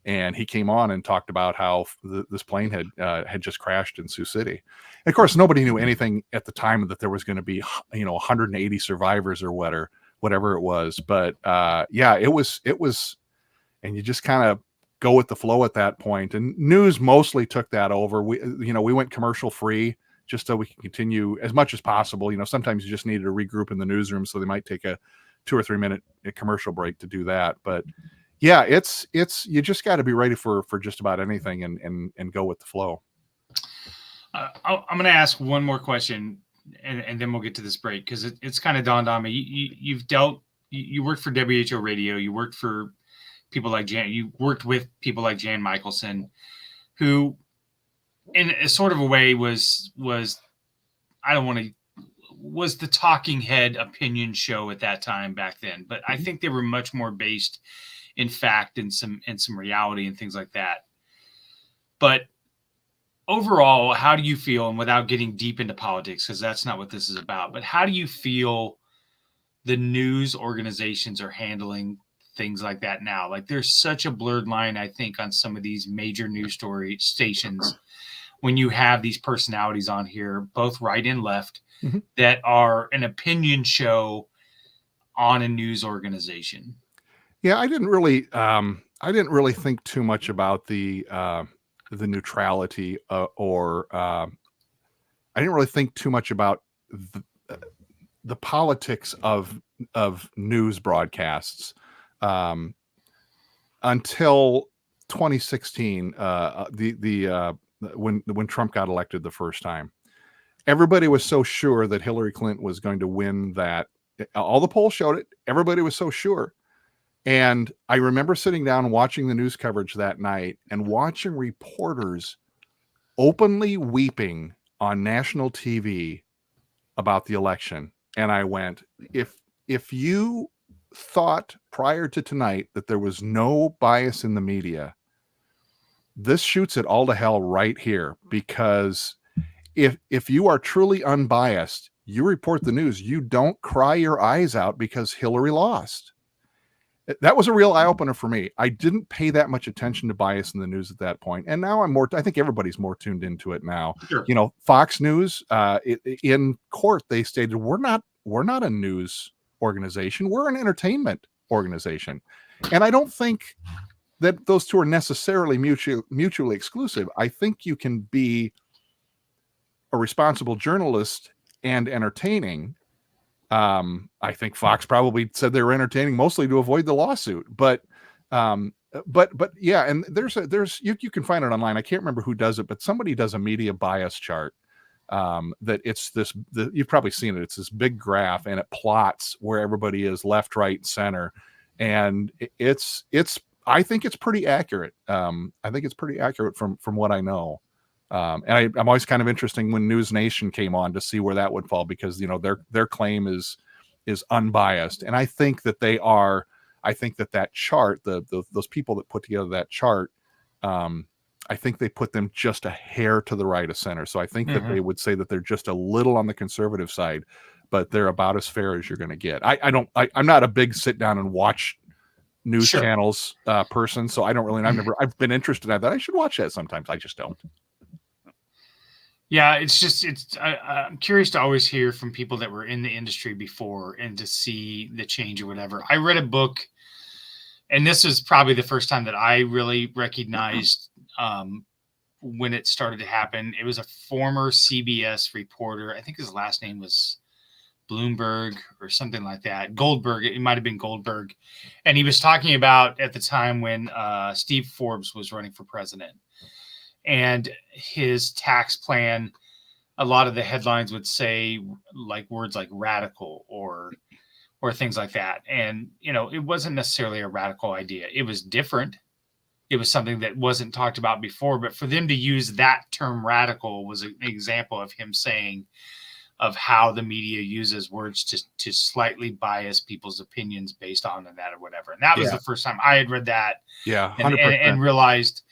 Speaker 5: and he came on and talked about how this plane had just crashed in Sioux City. And of course, nobody knew anything at the time that there was going to be 180 survivors or whatever it was. But yeah, it was, and you just kind of go with the flow at that point. And news mostly took that over. We went commercial free, just so we can continue as much as possible. Sometimes you just needed to regroup in the newsroom, so they might take a 2 or 3 minute commercial break to do that. But yeah, it's you just got to be ready for just about anything and go with the flow.
Speaker 4: I'm going to ask one more question, and then we'll get to this break, because it's kind of dawned on me. You worked for WHO Radio. You worked for people like Jan. You worked with people like Jan Michelson, who, in a sort of a way, was I don't want to was the talking head opinion show at that time back then, but I think they were much more based in fact and some reality and things like that. But overall, how do you feel, and without getting deep into politics, because that's not what this is about, but how do you feel the news organizations are handling things like that now? Like, there's such a blurred line, I think, on some of these major news story stations when you have these personalities on here, both right and left, that are an opinion show on a news organization.
Speaker 5: Yeah, I didn't really think too much about the neutrality or I didn't really think too much about the politics of news broadcasts until 2016, when Trump got elected the first time. Everybody was so sure that Hillary Clinton was going to win that. All the polls showed it. Everybody was so sure. And I remember sitting down and watching the news coverage that night and watching reporters openly weeping on national TV about the election. And I went, if you thought prior to tonight that there was no bias in the media, this shoots it all to hell right here. Because if you are truly unbiased, you report the news. You don't cry your eyes out because Hillary lost. That was a real eye-opener for me. I didn't pay that much attention to bias in the news at that point. And now I think everybody's more tuned into it now.
Speaker 4: Sure.
Speaker 5: You know, Fox News, in court, they stated, we're not a news organization. We're an entertainment organization. And I don't think that those two are necessarily mutually exclusive. I think you can be a responsible journalist and entertaining. I think Fox probably said they were entertaining mostly to avoid the lawsuit, but yeah. And you can find it online. I can't remember who does it, but somebody does a media bias chart. That it's you've probably seen it. It's this big graph and it plots where everybody is left, right, center. And I think it's pretty accurate. I think it's pretty accurate from what I know. And I'm always kind of interesting when News Nation came on to see where that would fall, because, you know, their claim is unbiased. And I think that they are, I think that chart, those people that put together that chart, I think they put them just a hair to the right of center. So I think that they would say that they're just a little on the conservative side, but they're about as fair as you're going to get. I'm not a big sit down and watch news channels person. So I don't really, I've been interested in that. I should watch that sometimes. I just don't.
Speaker 4: Yeah, I'm curious to always hear from people that were in the industry before and to see the change or whatever. I read a book, and this is probably the first time that I really recognized when it started to happen. It was a former CBS reporter. I think his last name was Bloomberg or something like that. Goldberg. It might have been Goldberg. And he was talking about at the time when Steve Forbes was running for president. And his tax plan, a lot of the headlines would say like words like radical or things like that. And, you know, it wasn't necessarily a radical idea. It was different. It was something that wasn't talked about before. But for them to use that term radical was an example of him saying of how the media uses words to slightly bias people's opinions based on that or whatever. And that was the first time I had read that.
Speaker 5: Yeah, 100%.
Speaker 4: And realized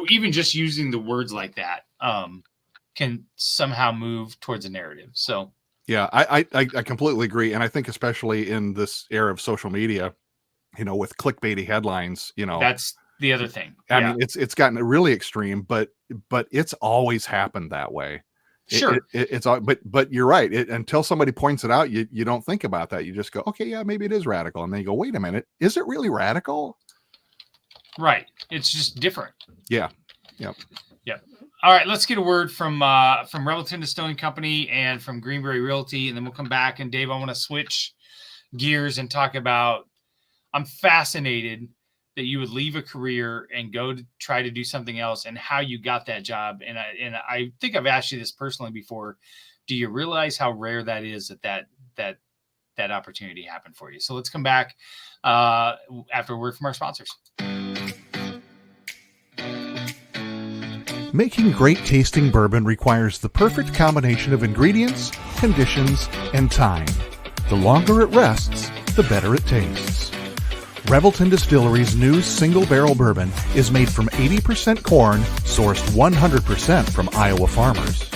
Speaker 4: even just using the words like that can somehow move towards a narrative. So
Speaker 5: yeah, I completely agree. And I think especially in this era of social media, you know, with clickbaity headlines, you know,
Speaker 4: that's the other thing.
Speaker 5: I mean, it's gotten really extreme, but it's always happened that way.
Speaker 4: Sure.
Speaker 5: But you're right. Until somebody points it out, you don't think about that. You just go, okay, yeah, maybe it is radical. And then you go, wait a minute, is it really radical?
Speaker 4: Right. It's just different.
Speaker 5: Yeah. Yep.
Speaker 4: Yep. All right. Let's get a word from Revelton Distilling Company and from Greenberry Realty, and then we'll come back. And Dave, I want to switch gears and talk about, I'm fascinated that you would leave a career and go to try to do something else and how you got that job. And I think I've asked you this personally before. Do you realize how rare that is that opportunity happened for you? So let's come back after a word from our sponsors.
Speaker 5: Making great tasting bourbon requires the perfect combination of ingredients, conditions, and time. The longer it rests, the better it tastes. Revelton Distillery's new single barrel bourbon is made from 80% corn, sourced 100% from Iowa farmers.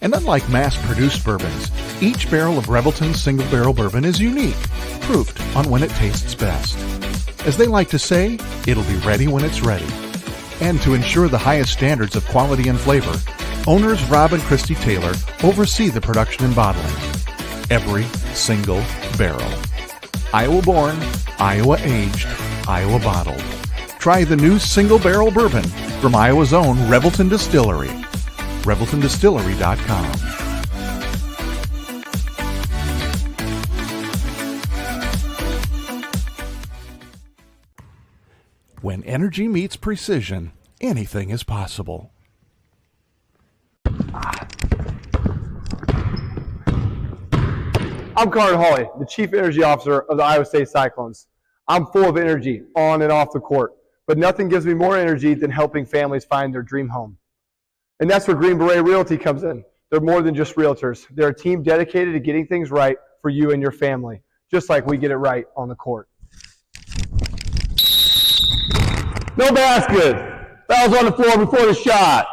Speaker 5: And unlike mass-produced bourbons, each barrel of Revelton's single barrel bourbon is unique, proofed on when it tastes best. As they like to say, it'll be ready when it's ready. And to ensure the highest standards of quality and flavor, owners Rob and Christy Taylor oversee the production and bottling. Every single barrel. Iowa born, Iowa aged, Iowa bottled. Try the new single barrel bourbon from Iowa's own Revelton Distillery. ReveltonDistillery.com. When energy meets precision, anything is possible.
Speaker 6: I'm Carter Hawley, the Chief Energy Officer of the Iowa State Cyclones. I'm full of energy on and off the court, but nothing gives me more energy than helping families find their dream home. And that's where Green Beret Realty comes in. They're more than just realtors. They're a team dedicated to getting things right for you and your family, just like we get it right on the court.
Speaker 7: No basket. Fouls on the floor before the shot.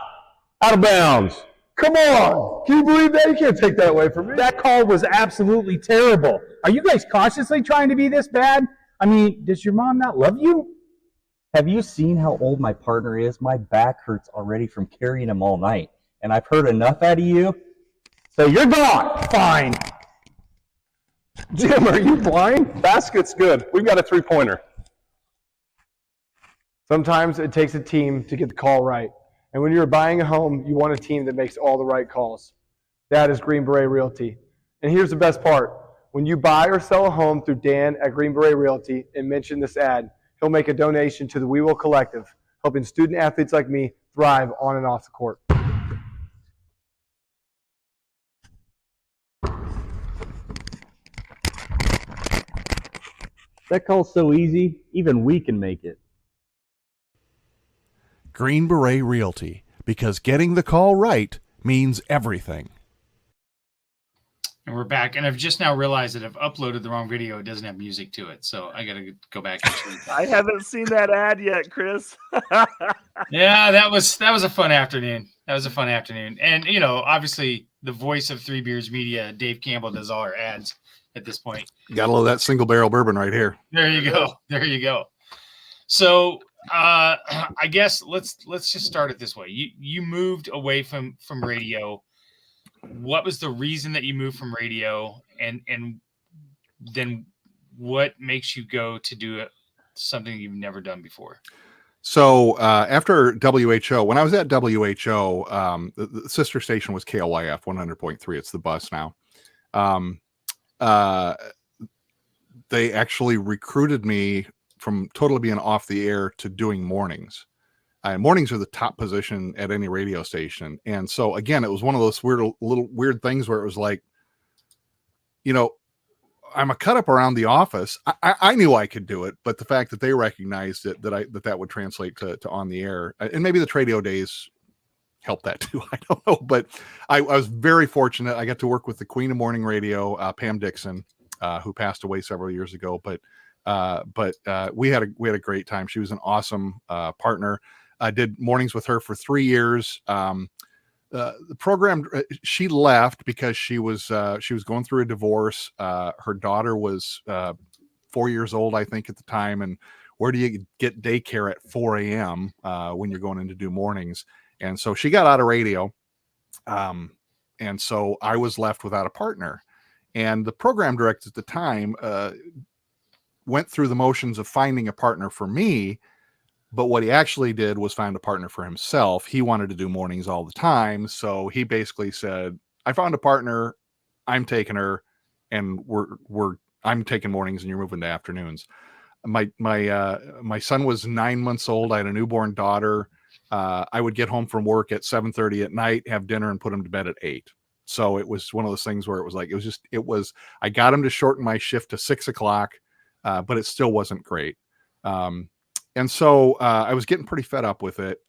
Speaker 7: Out of bounds.
Speaker 6: Come on! Can you believe that? You can't take that away from me.
Speaker 8: That call was absolutely terrible. Are you guys cautiously trying to be this bad? I mean, does your mom not love you?
Speaker 9: Have you seen how old my partner is? My back hurts already from carrying him all night. And I've heard enough out of you. So you're gone.
Speaker 8: Fine.
Speaker 6: Jim, are you blind?
Speaker 7: Basket's good. We've got a three-pointer.
Speaker 6: Sometimes it takes a team to get the call right. And when you're buying a home, you want a team that makes all the right calls. That is Green Beret Realty. And here's the best part. When you buy or sell a home through Dan at Green Beret Realty and mention this ad, he'll make a donation to the We Will Collective, helping student athletes like me thrive on and off the court.
Speaker 9: That call's so easy, even we can make it.
Speaker 5: Green Beret Realty, because getting the call right means everything.
Speaker 4: And we're back. And I've just now realized that I've uploaded the wrong video. It doesn't have music to it. So I got to go back and change that.
Speaker 3: I haven't seen that ad yet, Chris.
Speaker 4: Yeah, that was a fun afternoon. That was a fun afternoon. And, you know, obviously the voice of Three Beers Media, Dave Campbell, does all our ads at this point.
Speaker 5: Gotta love that single barrel bourbon right here.
Speaker 4: There you go. There you go. So I guess let's just start it this way. You moved away from radio. What was the reason that you moved from radio, and then what makes you go to do something you've never done before?
Speaker 5: So after WHO, when I was at WHO, the sister station was KLYF 100.3. It's the bus now. They actually recruited me from totally being off the air to doing mornings. Mornings are the top position at any radio station. And so again, it was one of those little weird things where it was like, you know, I'm a cut up around the office. I knew I could do it, but the fact that they recognized it, that would translate to on the air, and maybe the Tradio days helped that too. I don't know, but I was very fortunate. I got to work with the Queen of Morning Radio, Pam Dixon, who passed away several years ago, but we had a great time. She was an awesome partner. I did mornings with her for 3 years. The program, she left because she was going through a divorce. Her daughter was 4 years old, I think, at the time. And where do you get daycare at 4 a.m. When you're going in to do mornings? And so she got out of radio. And so I was left without a partner. And the program director at the time went through the motions of finding a partner for me. But what he actually did was find a partner for himself. He wanted to do mornings all the time. So he basically said, I found a partner, I'm taking her, and I'm taking mornings and you're moving to afternoons. My son was 9 months old. I had a newborn daughter. I would get home from work at 7:30 at night, have dinner, and put him to bed at 8. So it was one of those things where it was like, I got him to shorten my shift to 6 o'clock, but it still wasn't great. And so I was getting pretty fed up with it.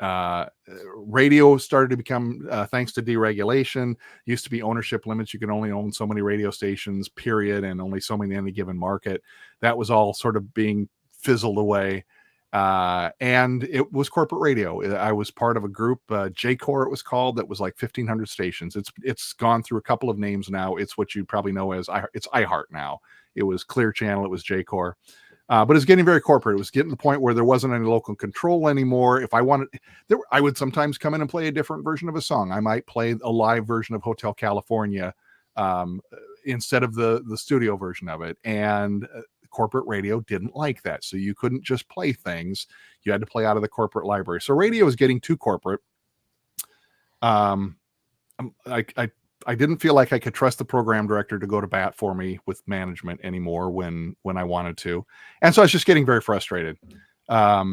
Speaker 5: Radio started to become, thanks to deregulation, used to be ownership limits. You could only own so many radio stations, period, and only so many in any given market. That was all sort of being fizzled away. And it was corporate radio. I was part of a group, J-Core it was called, that was like 1,500 stations. It's gone through a couple of names now. It's what you probably know as it's iHeart now. It was Clear Channel. It was J-Core. But it's getting very corporate. It was getting to the point where there wasn't any local control anymore. If I wanted, I would sometimes come in and play a different version of a song. I might play a live version of Hotel California instead of the studio version of it. And corporate radio didn't like that. So you couldn't just play things. You had to play out of the corporate library. So radio is getting too corporate. I didn't feel like I could trust the program director to go to bat for me with management anymore when I wanted to. And so I was just getting very frustrated. I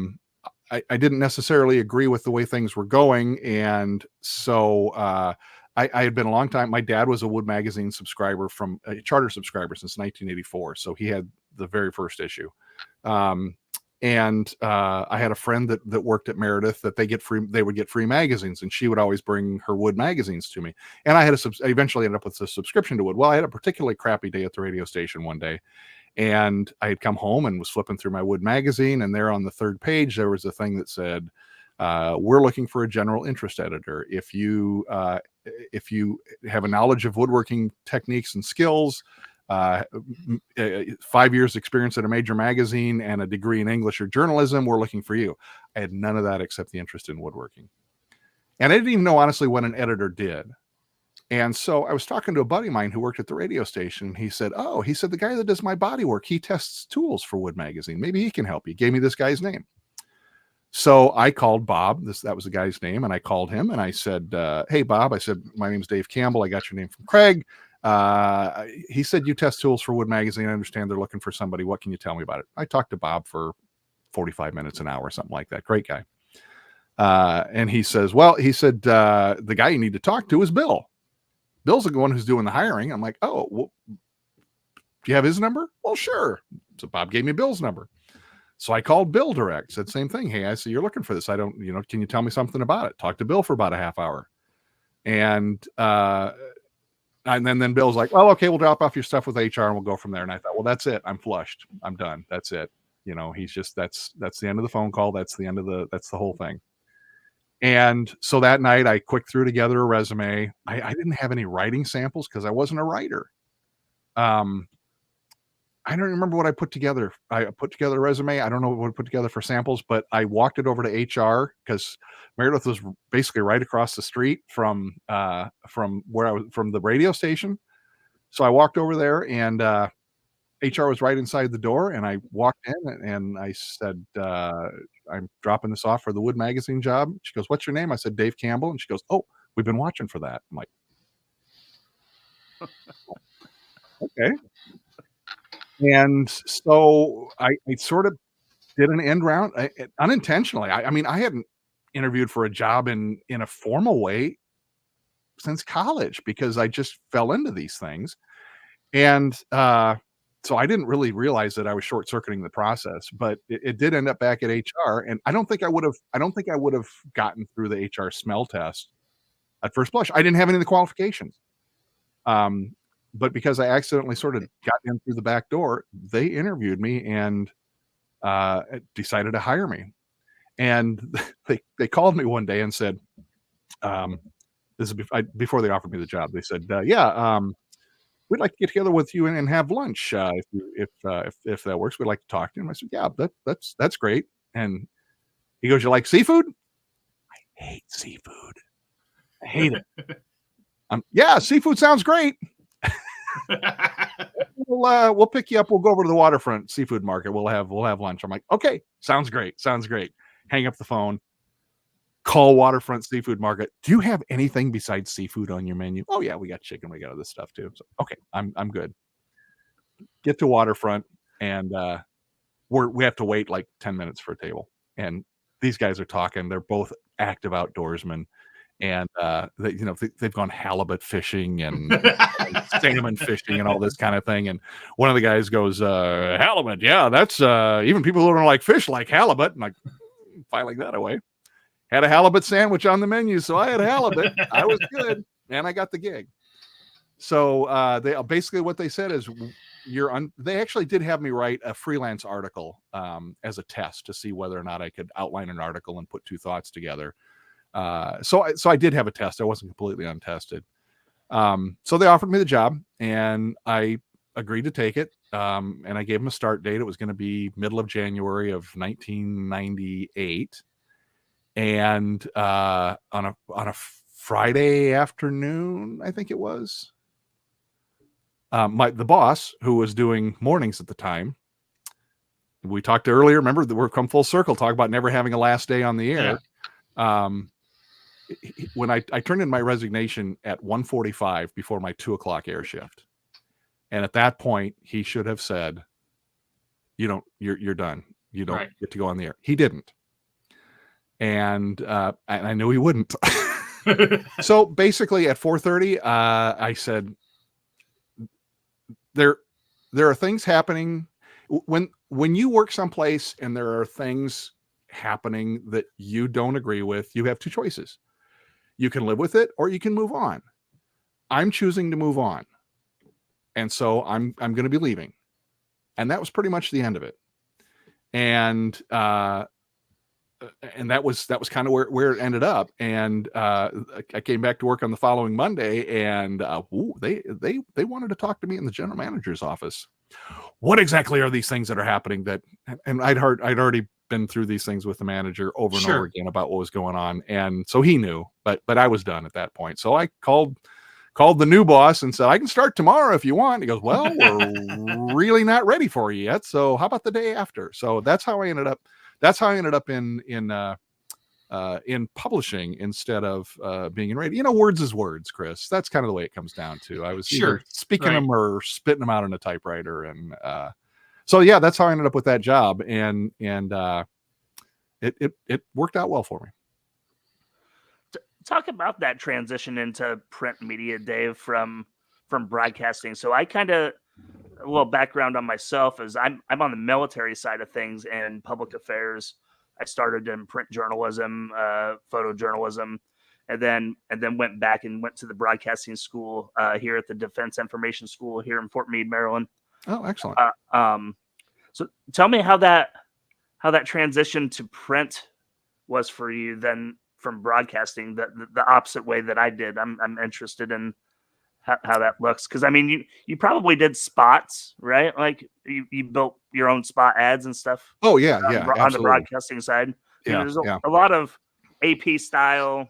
Speaker 5: didn't necessarily agree with the way things were going. And so I had been a long time. My dad was a Wood Magazine subscriber, from a charter subscriber since 1984. So he had the very first issue. And I had a friend that worked at Meredith that they would get free magazines, and she would always bring her Wood magazines to me. And I eventually ended up with a subscription to Wood. Well, I had a particularly crappy day at the radio station one day, and I had come home and was flipping through my Wood magazine, and there on the third page, there was a thing that said, we're looking for a general interest editor. If you have a knowledge of woodworking techniques and skills, 5 years experience at a major magazine, and a degree in English or journalism, we're looking for you. I had none of that except the interest in woodworking. And I didn't even know, honestly, what an editor did. And so I was talking to a buddy of mine who worked at the radio station. He said, the guy that does my body work, he tests tools for Wood Magazine. Maybe he can help you. He gave me this guy's name. So I called Bob. That was the guy's name. And I called him and I said, hey, Bob, I said, my name's Dave Campbell. I got your name from Craig. He said, you test tools for Wood Magazine. I understand they're looking for somebody. What can you tell me about it? I talked to Bob for 45 minutes, an hour, something like that. Great guy. And he says, the guy you need to talk to is Bill. Bill's the one who's doing the hiring. I'm like, well, do you have his number? Well, sure. So Bob gave me Bill's number. So I called Bill direct, said same thing. Hey, I see you're looking for this. I don't, can you tell me something about it? Talked to Bill for about a half hour. And then Bill's like, well, okay, we'll drop off your stuff with HR and we'll go from there. And I thought, well, that's it. I'm flushed. I'm done. That's it. He's just, that's the end of the phone call. That's the whole thing. And so that night I quick threw together a resume. I didn't have any writing samples because I wasn't a writer. I don't remember what I put together. I put together a resume. I don't know what I put together for samples, but I walked it over to HR because Meredith was basically right across the street from where I was, from the radio station. So I walked over there, and HR was right inside the door, and I walked in and I said, I'm dropping this off for the Wood Magazine job. She goes, what's your name? I said, Dave Campbell. And she goes, oh, we've been watching for that. I'm like, okay. And so I sort of did an end round unintentionally. I mean, I hadn't interviewed for a job in a formal way since college because I just fell into these things. And so I didn't really realize that I was short circuiting the process, but it did end up back at HR. And I don't think I would have gotten through the HR smell test at first blush. I didn't have any of the qualifications. But because I accidentally sort of got in through the back door, they interviewed me and decided to hire me. And they called me one day and said, this is before they offered me the job. They said, we'd like to get together with you and have lunch if that works. We'd like to talk to you. And I said, yeah, that's great. And he goes, you like seafood? I hate seafood. I hate it. Yeah, seafood sounds great. We'll pick you up. We'll go over to the waterfront seafood market. We'll have lunch. I'm like, okay, sounds great. Hang up the phone. Call Waterfront Seafood Market. Do you have anything besides seafood on your menu? Oh yeah, we got chicken. We got other stuff too. So okay, I'm good. Get to Waterfront, and we have to wait like 10 minutes for a table. And these guys are talking. They're both active outdoorsmen, and they've gone halibut fishing and salmon fishing and all this kind of thing. And one of the guys goes, halibut, yeah, that's even people who don't like fish like halibut. And like filing that away. Had a halibut sandwich on the menu, so I had halibut. I was good, and I got the gig. So they basically what they said is they actually did have me write a freelance article as a test to see whether or not I could outline an article and put two thoughts together. So I did have a test. I wasn't completely untested. So they offered me the job, and I agreed to take it. And I gave them a start date. It was going to be middle of January of 1998. And on a Friday afternoon, I think it was, the boss, who was doing mornings at the time, we talked earlier, remember that we're come full circle, talk about never having a last day on the air. Yeah. When I turned in my resignation at 1:45 before my 2:00 air shift. And at that point, he should have said, you're done. You don't get to go on the air. He didn't. And I knew he wouldn't. So basically at 4:30, I said, there are things happening when you work someplace and there are things happening that you don't agree with. You have two choices. You can live with it or you can move on. I'm choosing to move on. And so I'm going to be leaving. And that was pretty much the end of it. And that was kind of where it ended up. And I came back to work on the following Monday, and they wanted to talk to me in the general manager's office. What exactly are these things that are happening? And I'd already been through these things with the manager over and over again about what was going on, and so he knew. But I was done at that point. So I called the new boss and said, I can start tomorrow if you want. He goes, well, we're really not ready for you yet. So how about the day after? So that's how I ended up. That's how I ended up in publishing instead of being in radio. Words is words, Chris. That's kind of the way it comes down to. I was either speaking them or spitting them out on a typewriter. And so, yeah, that's how I ended up with that job. And it worked out well for me.
Speaker 3: Talk about that transition into print media, Dave, from broadcasting. So I kind of, a little background on myself is I'm on the military side of things and public affairs. I started in print journalism, photojournalism, and then went back and went to the broadcasting school here at the Defense Information School here in Fort Meade, Maryland.
Speaker 5: Oh, excellent.
Speaker 3: So tell me how that transition to print was for you then from broadcasting, the opposite way that I did. I'm interested in how that looks, because I mean you probably did spots, right? Like you built your own spot ads and stuff.
Speaker 5: Oh yeah,
Speaker 3: on the broadcasting side. There's a lot of AP style,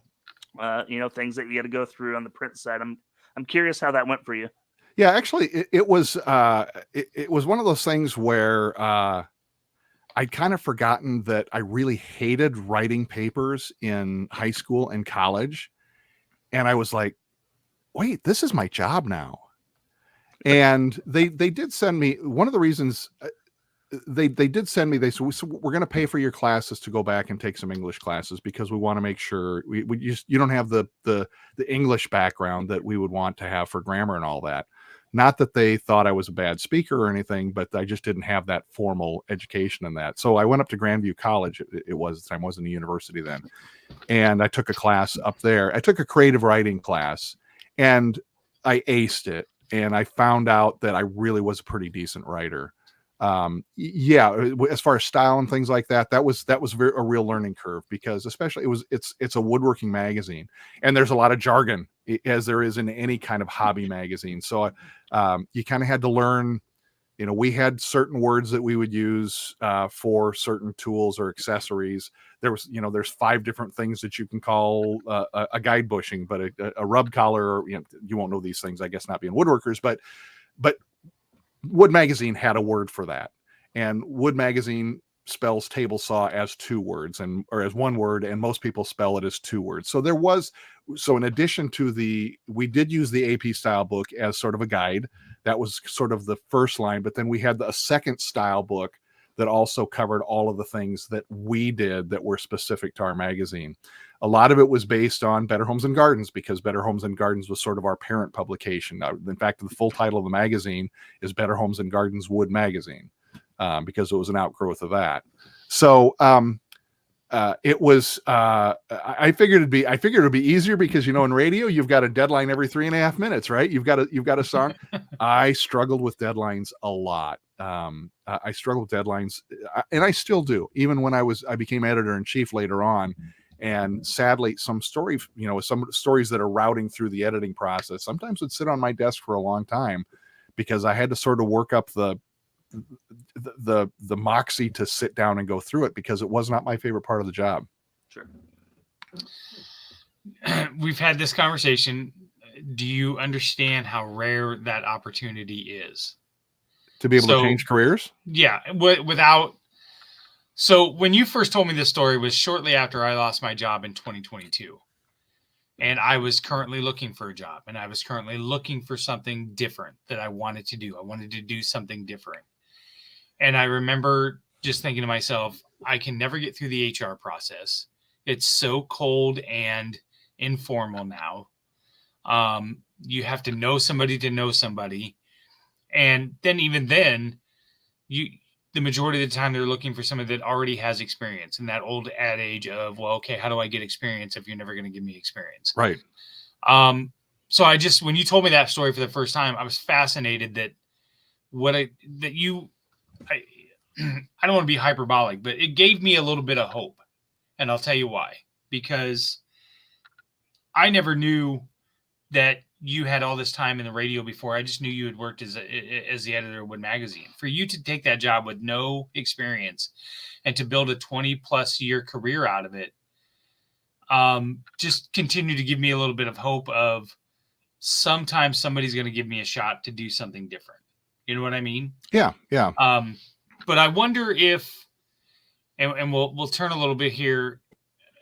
Speaker 3: things that you got to go through on the print side. I'm curious how that went for you.
Speaker 5: Yeah, actually, it was one of those things where I'd kind of forgotten that I really hated writing papers in high school and college, and I was like, wait, this is my job now. And they did send me, one of the reasons they did send me, they said, we're going to pay for your classes to go back and take some English classes because we want to make sure you don't have the English background that we would want to have for grammar and all that. Not that they thought I was a bad speaker or anything, but I just didn't have that formal education in that. So I went up to Grandview College. It was at the time, wasn't a university then. And I took a class up there. I took a creative writing class, and I aced it. And I found out that I really was a pretty decent writer. As far as style and things like that, that was a real learning curve, because especially it's a woodworking magazine, and there's a lot of jargon, as there is in any kind of hobby magazine. So you kind of had to learn, we had certain words that we would use for certain tools or accessories. There was, there's 5 different things that you can call a guide bushing, but a rub collar, you won't know these things, I guess, not being woodworkers, but Wood Magazine had a word for that, and Wood Magazine spells table saw as 2 words or as 1 word, and most people spell it as 2 words. So in addition to we did use the AP style book as sort of a guide. That was sort of the first line, but then we had a second style book that also covered all of the things that we did that were specific to our magazine. A lot of it was based on Better Homes and Gardens, because Better Homes and Gardens was sort of our parent publication. In fact, the full title of the magazine is Better Homes and Gardens Wood Magazine, because it was an outgrowth of that. So it was, I figured it'd be easier because, in radio, you've got a deadline every 3.5 minutes, right? You've got a song. I struggled with deadlines a lot. I struggled with deadlines, and I still do, even when I became editor-in-chief later on. And sadly, some stories that are routing through the editing process sometimes would sit on my desk for a long time, because I had to sort of work up the moxie to sit down and go through it, because it was not my favorite part of the job.
Speaker 4: Sure. We've had this conversation. Do you understand how rare that opportunity is
Speaker 5: to be able to change careers?
Speaker 4: Yeah. So when you first told me this story was shortly after I lost my job in 2022, and I was currently looking for a job, and I was currently looking for something different that I wanted to do. I wanted to do something different. And I remember just thinking to myself, I can never get through the HR process. It's so cold and informal now. You have to know somebody to know somebody. And then even then, the majority of the time they're looking for somebody that already has experience, and that old adage of, well, okay, how do I get experience if you're never going to give me experience?
Speaker 5: Right.
Speaker 4: So when you told me that story for the first time, I was fascinated that I don't want to be hyperbolic, but it gave me a little bit of hope. And I'll tell you why. Because I never knew that you had all this time in the radio before. I just knew you had worked as the editor of Wood Magazine. For you to take that job with no experience and to build a 20+ year career out of it, just continue to give me a little bit of hope of sometimes somebody's going to give me a shot to do something different. You know what I mean?
Speaker 5: Yeah. Yeah.
Speaker 4: But I wonder if, and we'll turn a little bit here,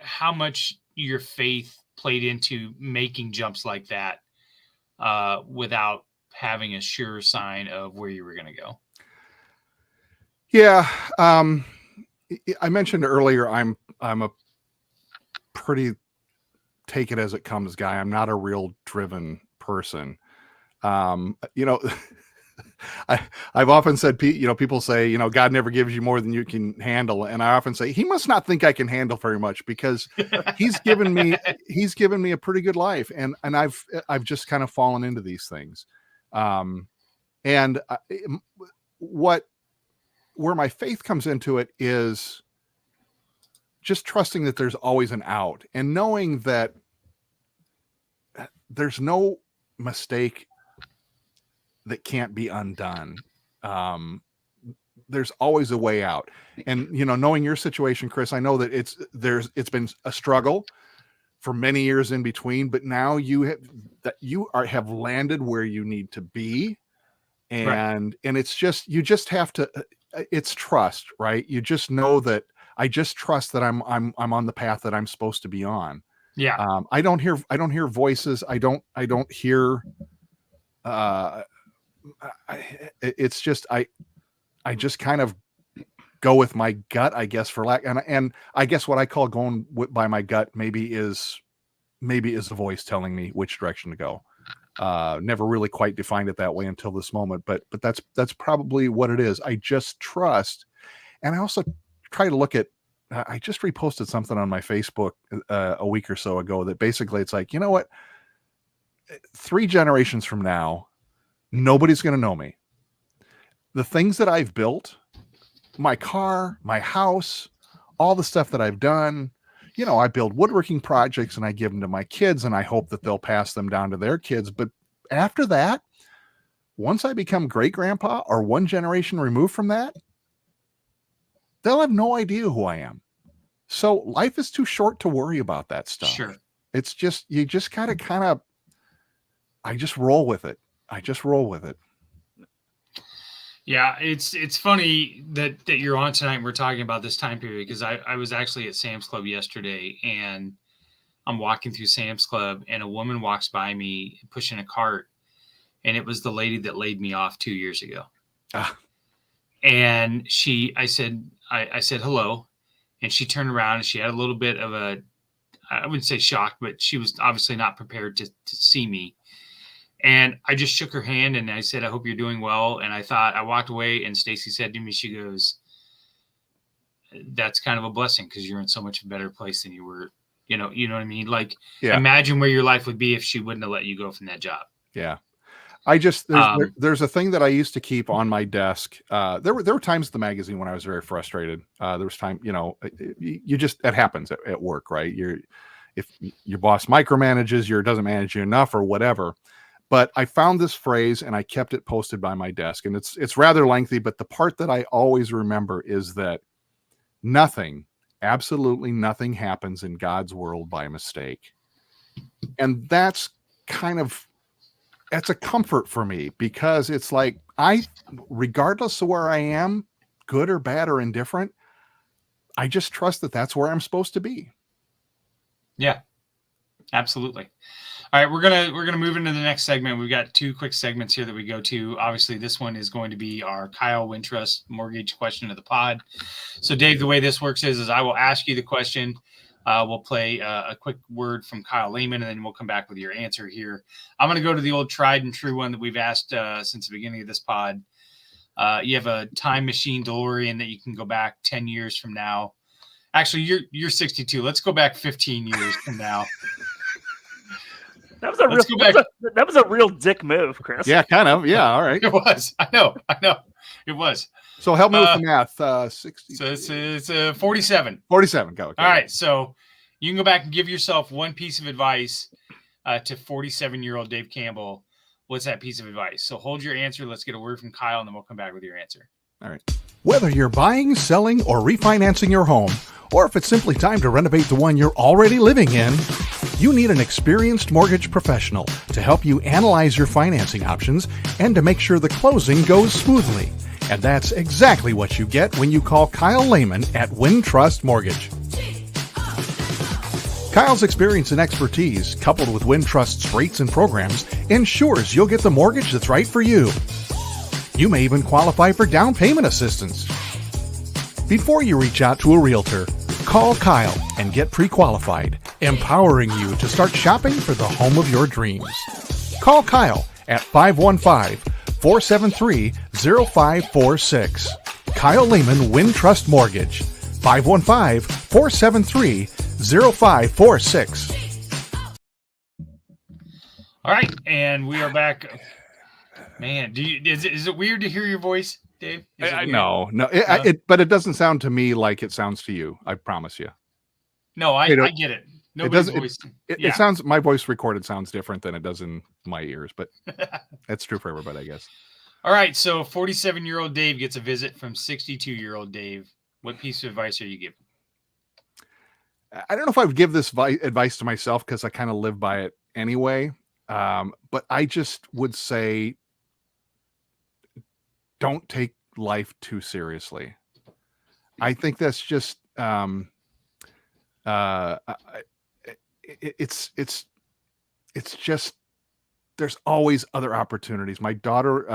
Speaker 4: how much your faith played into making jumps like that without having a sure sign of where you were going to go.
Speaker 5: Yeah. I mentioned earlier, I'm a pretty take it as it comes guy. I'm not a real driven person. I've often said, people say, God never gives you more than you can handle. And I often say, he must not think I can handle very much, because he's given me a pretty good life. And I've just kind of fallen into these things. Where my faith comes into it is just trusting that there's always an out, and knowing that there's no mistake that can't be undone. There's always a way out. And, knowing your situation, Chris, I know that it's been a struggle for many years in between, but now you have landed where you need to be. And, right. And it's just, you just have to, it's trust, right? You just know that I just trust that I'm on the path that I'm supposed to be on.
Speaker 4: Yeah.
Speaker 5: I don't hear voices. I don't hear, it's just, I just kind of go with my gut, I guess, for lack. And I guess what I call going by my gut maybe is the voice telling me which direction to go. Never really quite defined it that way until this moment, but that's probably what it is. I just trust. And I also try to look at, I just reposted something on my Facebook a week or so ago that basically it's like, you know what, 3 generations from now, nobody's going to know me. The things that I've built, my car, my house, all the stuff that I've done, I build woodworking projects and I give them to my kids and I hope that they'll pass them down to their kids. But after that, once I become great grandpa or one generation removed from that, they'll have no idea who I am. So life is too short to worry about that stuff.
Speaker 4: Sure.
Speaker 5: It's just, you just gotta I just roll with it.
Speaker 4: Yeah, it's funny that you're on tonight and we're talking about this time period, because I was actually at Sam's Club yesterday, and I'm walking through Sam's Club and a woman walks by me pushing a cart, and it was the lady that laid me off 2 years ago. And I said hello, and she turned around and she had a little bit of a, I wouldn't say shock, but she was obviously not prepared to see me. And I just shook her hand and I said, I hope you're doing well. And I walked away, and Stacy said to me, she goes, that's kind of a blessing because you're in so much better place than you were, you know what I mean? Like, imagine where your life would be if she wouldn't have let you go from that job.
Speaker 5: Yeah. There's a thing that I used to keep on my desk. There were times at the magazine when I was very frustrated. There was time, it happens at work, right? If your boss micromanages you or doesn't manage you enough or whatever. But I found this phrase and I kept it posted by my desk, and it's rather lengthy, but the part that I always remember is that absolutely nothing happens in God's world by mistake. And that's a comfort for me, because it's like, regardless of where I am, good or bad or indifferent, I just trust that that's where I'm supposed to be.
Speaker 4: Yeah, absolutely. All right, we're gonna move into the next segment. We've got 2 quick segments here that we go to. Obviously, this one is going to be our Kyle Wintrust mortgage question of the pod. So, Dave, the way this works is I will ask you the question. We'll play a quick word from Kyle Lehman, and then we'll come back with your answer here. I'm going to go to the old tried and true one that we've asked since the beginning of this pod. You have a time machine DeLorean that you can go back 10 years from now. Actually, you're 62. Let's go back 15 years from now.
Speaker 3: That was a real dick move, Chris.
Speaker 5: Yeah, kind of. Yeah, all right.
Speaker 4: It was. I know. It was.
Speaker 5: So help me with the math. 60.
Speaker 4: So it's 47.
Speaker 5: 47. Go.
Speaker 4: All right. So you can go back and give yourself one piece of advice to 47-year-old Dave Campbell. What's that piece of advice? So hold your answer. Let's get a word from Kyle, and then we'll come back with your answer.
Speaker 5: All right. Whether you're buying, selling, or refinancing your home, or if it's simply time to renovate the one you're already living in, you need an experienced mortgage professional to help you analyze your financing options and to make sure the closing goes smoothly. And that's exactly what you get when you call Kyle Lehman at Wintrust Mortgage. Kyle's experience and expertise, coupled with Wintrust's rates and programs, ensures you'll get the mortgage that's right for you. You may even qualify for down payment assistance. Before you reach out to a realtor, call Kyle and get pre-qualified, empowering you to start shopping for the home of your dreams. Call Kyle at 515-473-0546. Kyle Lehman Wintrust Mortgage, 515-473-0546.
Speaker 4: All right, and we are back. Man, is it weird to hear your voice, Dave?
Speaker 5: No. But it doesn't sound to me like it sounds to you. I promise you.
Speaker 4: No, I get it. Nobody's voice.
Speaker 5: It sounds. My voice recorded sounds different than it does in my ears, but that's true for everybody, I guess.
Speaker 4: All right, so 47-year-old Dave gets a visit from 62-year-old Dave. What piece of advice are you giving?
Speaker 5: I don't know if I would give this advice to myself because I kind of live by it anyway. But I just would say, don't take life too seriously. I think that's just it's just, there's always other opportunities. My daughter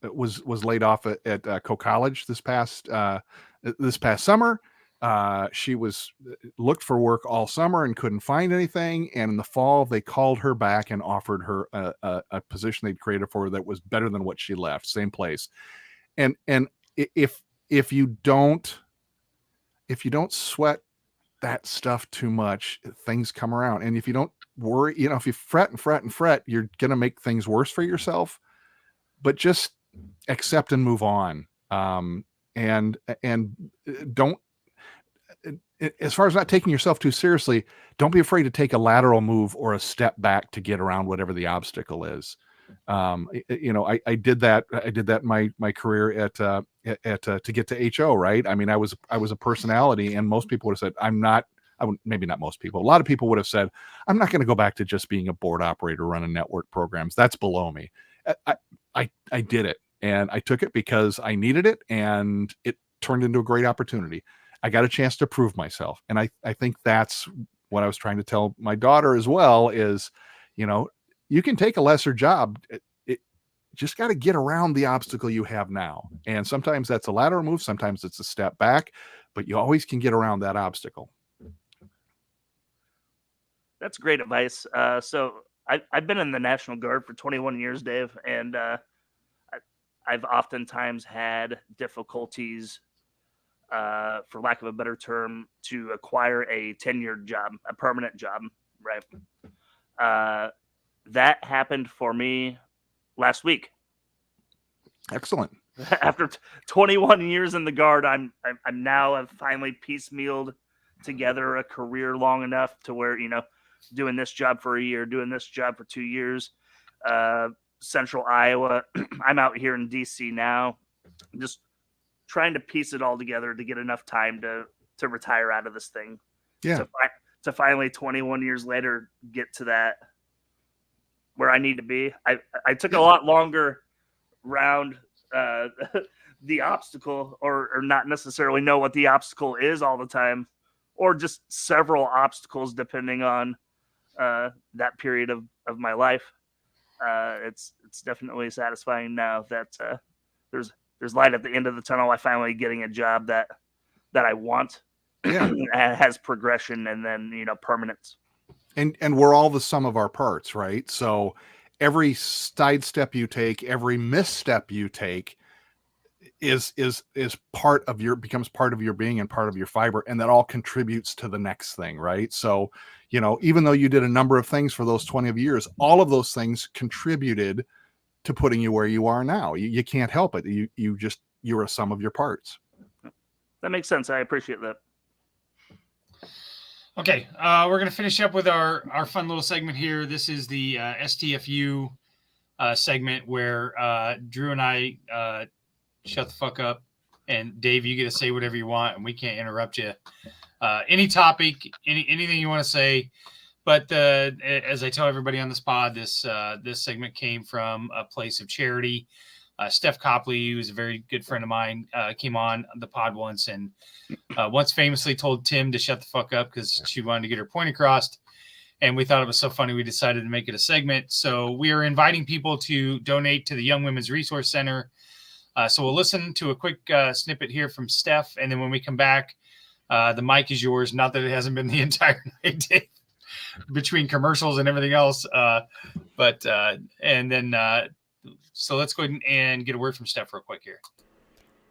Speaker 5: was laid off at Coe College this past summer. She looked for work all summer and couldn't find anything. And in the fall, they called her back and offered her a position they'd created for her that was better than what she left, same place. And if you don't sweat that stuff too much, things come around. And if you don't worry, if you fret and fret and fret, you're going to make things worse for yourself. But just accept and move on. And don't, as far as not taking yourself too seriously, don't be afraid to take a lateral move or a step back to get around whatever the obstacle is. I did that. I did that in my career to get to HO, right? I mean, I was a personality, and most people would have said, maybe not most people. A lot of people would have said, I'm not going to go back to just being a board operator running network programs. That's below me. I did it, and I took it because I needed it, and it turned into a great opportunity. I got a chance to prove myself. And I think that's what I was trying to tell my daughter as well is, you can take a lesser job. just got to get around the obstacle you have now. And sometimes that's a lateral move, sometimes it's a step back, but you always can get around that obstacle.
Speaker 3: That's great advice. So I've been in the National Guard for 21 years, Dave, and I've oftentimes had difficulties, for lack of a better term, to acquire a tenured job, a permanent job, right? That happened for me last week.
Speaker 5: Excellent.
Speaker 3: After 21 years in the Guard, I'm now have finally piecemealed together a career long enough to where, doing this job for a year, doing this job for 2 years, Central Iowa. I'm out here in DC now, just trying to piece it all together to get enough time to retire out of this thing.
Speaker 5: Yeah.
Speaker 3: To finally 21 years later get to that where I need to be. I took a lot longer round the obstacle, or not necessarily know what the obstacle is all the time, or just several obstacles depending on that period of my life. It's definitely satisfying now that there's light at the end of the tunnel. I finally getting a job that I want.
Speaker 5: Yeah.
Speaker 3: Has progression and then permanence.
Speaker 5: And we're all the sum of our parts, right? So every sidestep you take, every misstep you take is part of becomes part of your being and part of your fiber, and that all contributes to the next thing, right? So, even though you did a number of things for those 20 years, all of those things contributed to putting you where you are now. You can't help it. You're a sum of your parts.
Speaker 3: That makes sense. I appreciate that.
Speaker 4: Okay, we're going to finish up with our fun little segment here. This is the STFU segment where Drew and I shut the fuck up, and Dave, you get to say whatever you want, and we can't interrupt you. Any topic, anything you want to say. But as I tell everybody on this pod, this segment came from a place of charity. Steph Copley, who is a very good friend of mine, came on the pod once and once famously told Tim to shut the fuck up because she wanted to get her point across. And we thought it was so funny, we decided to make it a segment. So we are inviting people to donate to the Young Women's Resource Center. So we'll listen to a quick snippet here from Steph. And then when we come back, the mic is yours. Not that it hasn't been the entire night, Dave, between commercials and everything else. So let's go ahead and get a word from Steph real quick here.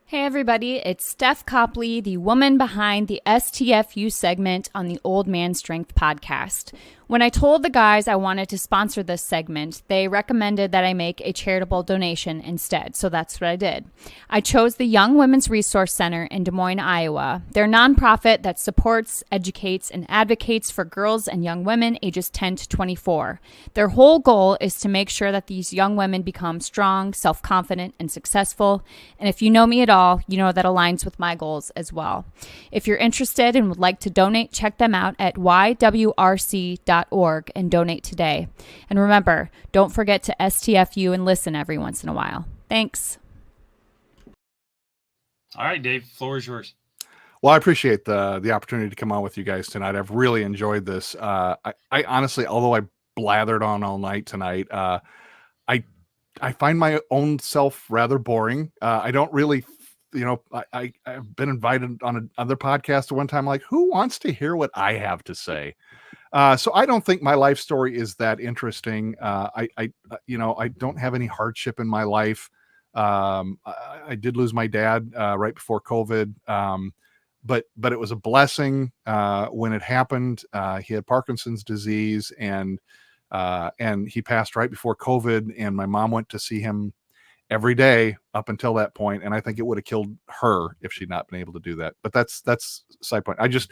Speaker 10: Hey everybody, it's Steph Copley, the woman behind the STFU segment on the Old Man Strength podcast. When I told the guys I wanted to sponsor this segment, they recommended that I make a charitable donation instead, so that's what I did. I chose the Young Women's Resource Center in Des Moines, Iowa. They're a nonprofit that supports, educates, and advocates for girls and young women ages 10 to 24. Their whole goal is to make sure that these young women become strong, self-confident, and successful. And if you know me at all, you know that aligns with my goals as well. If you're interested and would like to donate, check them out at ywrc.org and donate today. And remember, don't forget to STFU and listen every once in a while. Thanks.
Speaker 4: All right, Dave, floor is yours.
Speaker 5: Well, I appreciate the opportunity to come on with you guys tonight. I've really enjoyed this. I honestly, although I blathered on all night tonight, I find my own self rather boring. I don't really, I've been invited on another podcast one time, like, who wants to hear what I have to say? So I don't think my life story is that interesting. I don't have any hardship in my life. I did lose my dad right before COVID, but it was a blessing when it happened. He had Parkinson's disease, and he passed right before COVID. And my mom went to see him every day up until that point, and I think it would have killed her if she'd not been able to do that. But that's side point. I'm just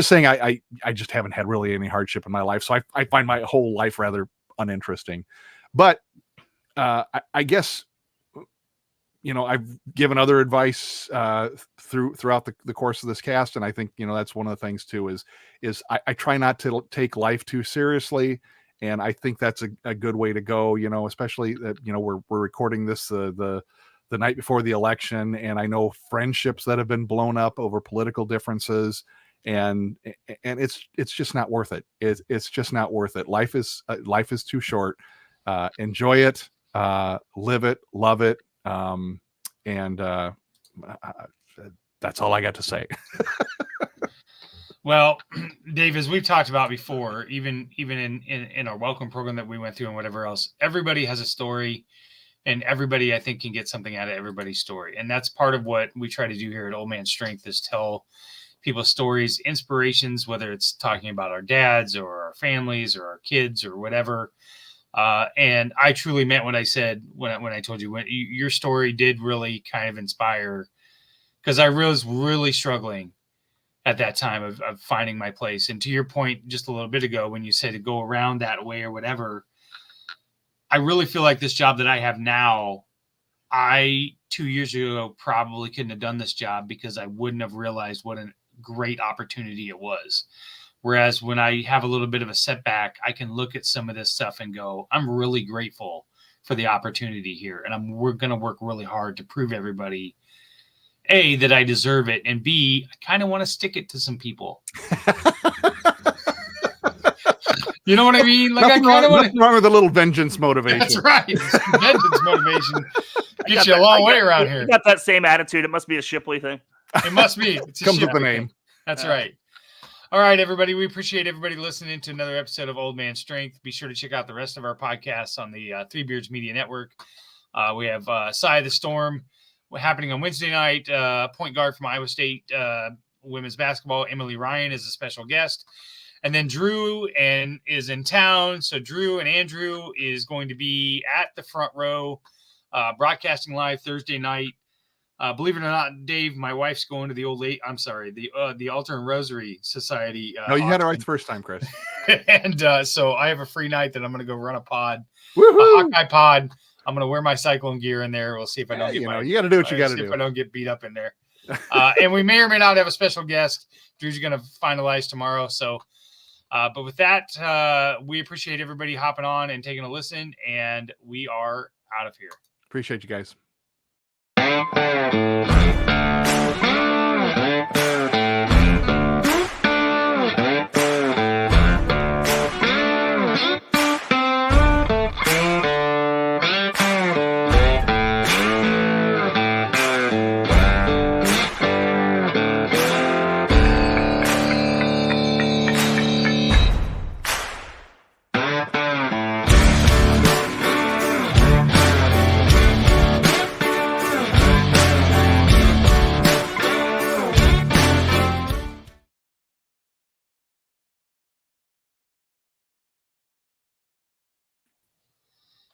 Speaker 5: saying I just haven't had really any hardship in my life, so I find my whole life rather uninteresting. But I guess I've given other advice throughout the course of this cast, and I think that's one of the things too is I try not to take life too seriously. And I think that's a good way to go, especially that, we're recording this the night before the election. And I know friendships that have been blown up over political differences, and it's just not worth it. It's just not worth it. Life is too short. Enjoy it. live it, love it. And that's all I got to say.
Speaker 4: Well, Dave, as we've talked about before, even in our welcome program that we went through and whatever else, everybody has a story, and everybody, I think, can get something out of everybody's story. And that's part of what we try to do here at Old Man Strength, is tell people stories, inspirations, whether it's talking about our dads or our families or our kids or whatever. And I truly meant what I said when I told you, your story did really kind of inspire, because I was really struggling at that time of finding my place. And to your point just a little bit ago, when you said to go around that way or whatever, I really feel like this job that I have now, 2 years ago probably couldn't have done this job, because I wouldn't have realized what a great opportunity it was. Whereas when I have a little bit of a setback, I can look at some of this stuff and go, I'm really grateful for the opportunity here. And we're going to work really hard to prove everybody, A, that I deserve it, and B, I kind of want to stick it to some people. You know what I mean? Like,
Speaker 5: nothing wrong with a little vengeance motivation.
Speaker 4: That's right. Vengeance motivation gets you a long way around here.
Speaker 3: You got that same attitude. It must be a Shipley thing.
Speaker 4: It must be. It's
Speaker 5: comes with the name.
Speaker 4: Thing. That's right. All right, everybody. We appreciate everybody listening to another episode of Old Man Strength. Be sure to check out the rest of our podcasts on the Three Beards Media Network. We have Side of the Storm happening on Wednesday night. Point guard from Iowa State women's basketball, Emily Ryan, is a special guest. And then Drew is in town. So Drew and Andrew is going to be at the front row, broadcasting live Thursday night. Believe it or not, Dave, my wife's going to the the Altar and Rosary Society.
Speaker 5: No, you had it right the first time, Chris.
Speaker 4: And so I have a free night that I'm going to go run a pod, a Hawkeye pod. I'm going to wear my cyclone gear in there. We'll see if I don't get
Speaker 5: you got to do what you got to do.
Speaker 4: If I don't get beat up in there. And we may or may not have a special guest. Drew's going to finalize tomorrow. So, but with that, we appreciate everybody hopping on and taking a listen, and we are out of here.
Speaker 5: Appreciate you guys.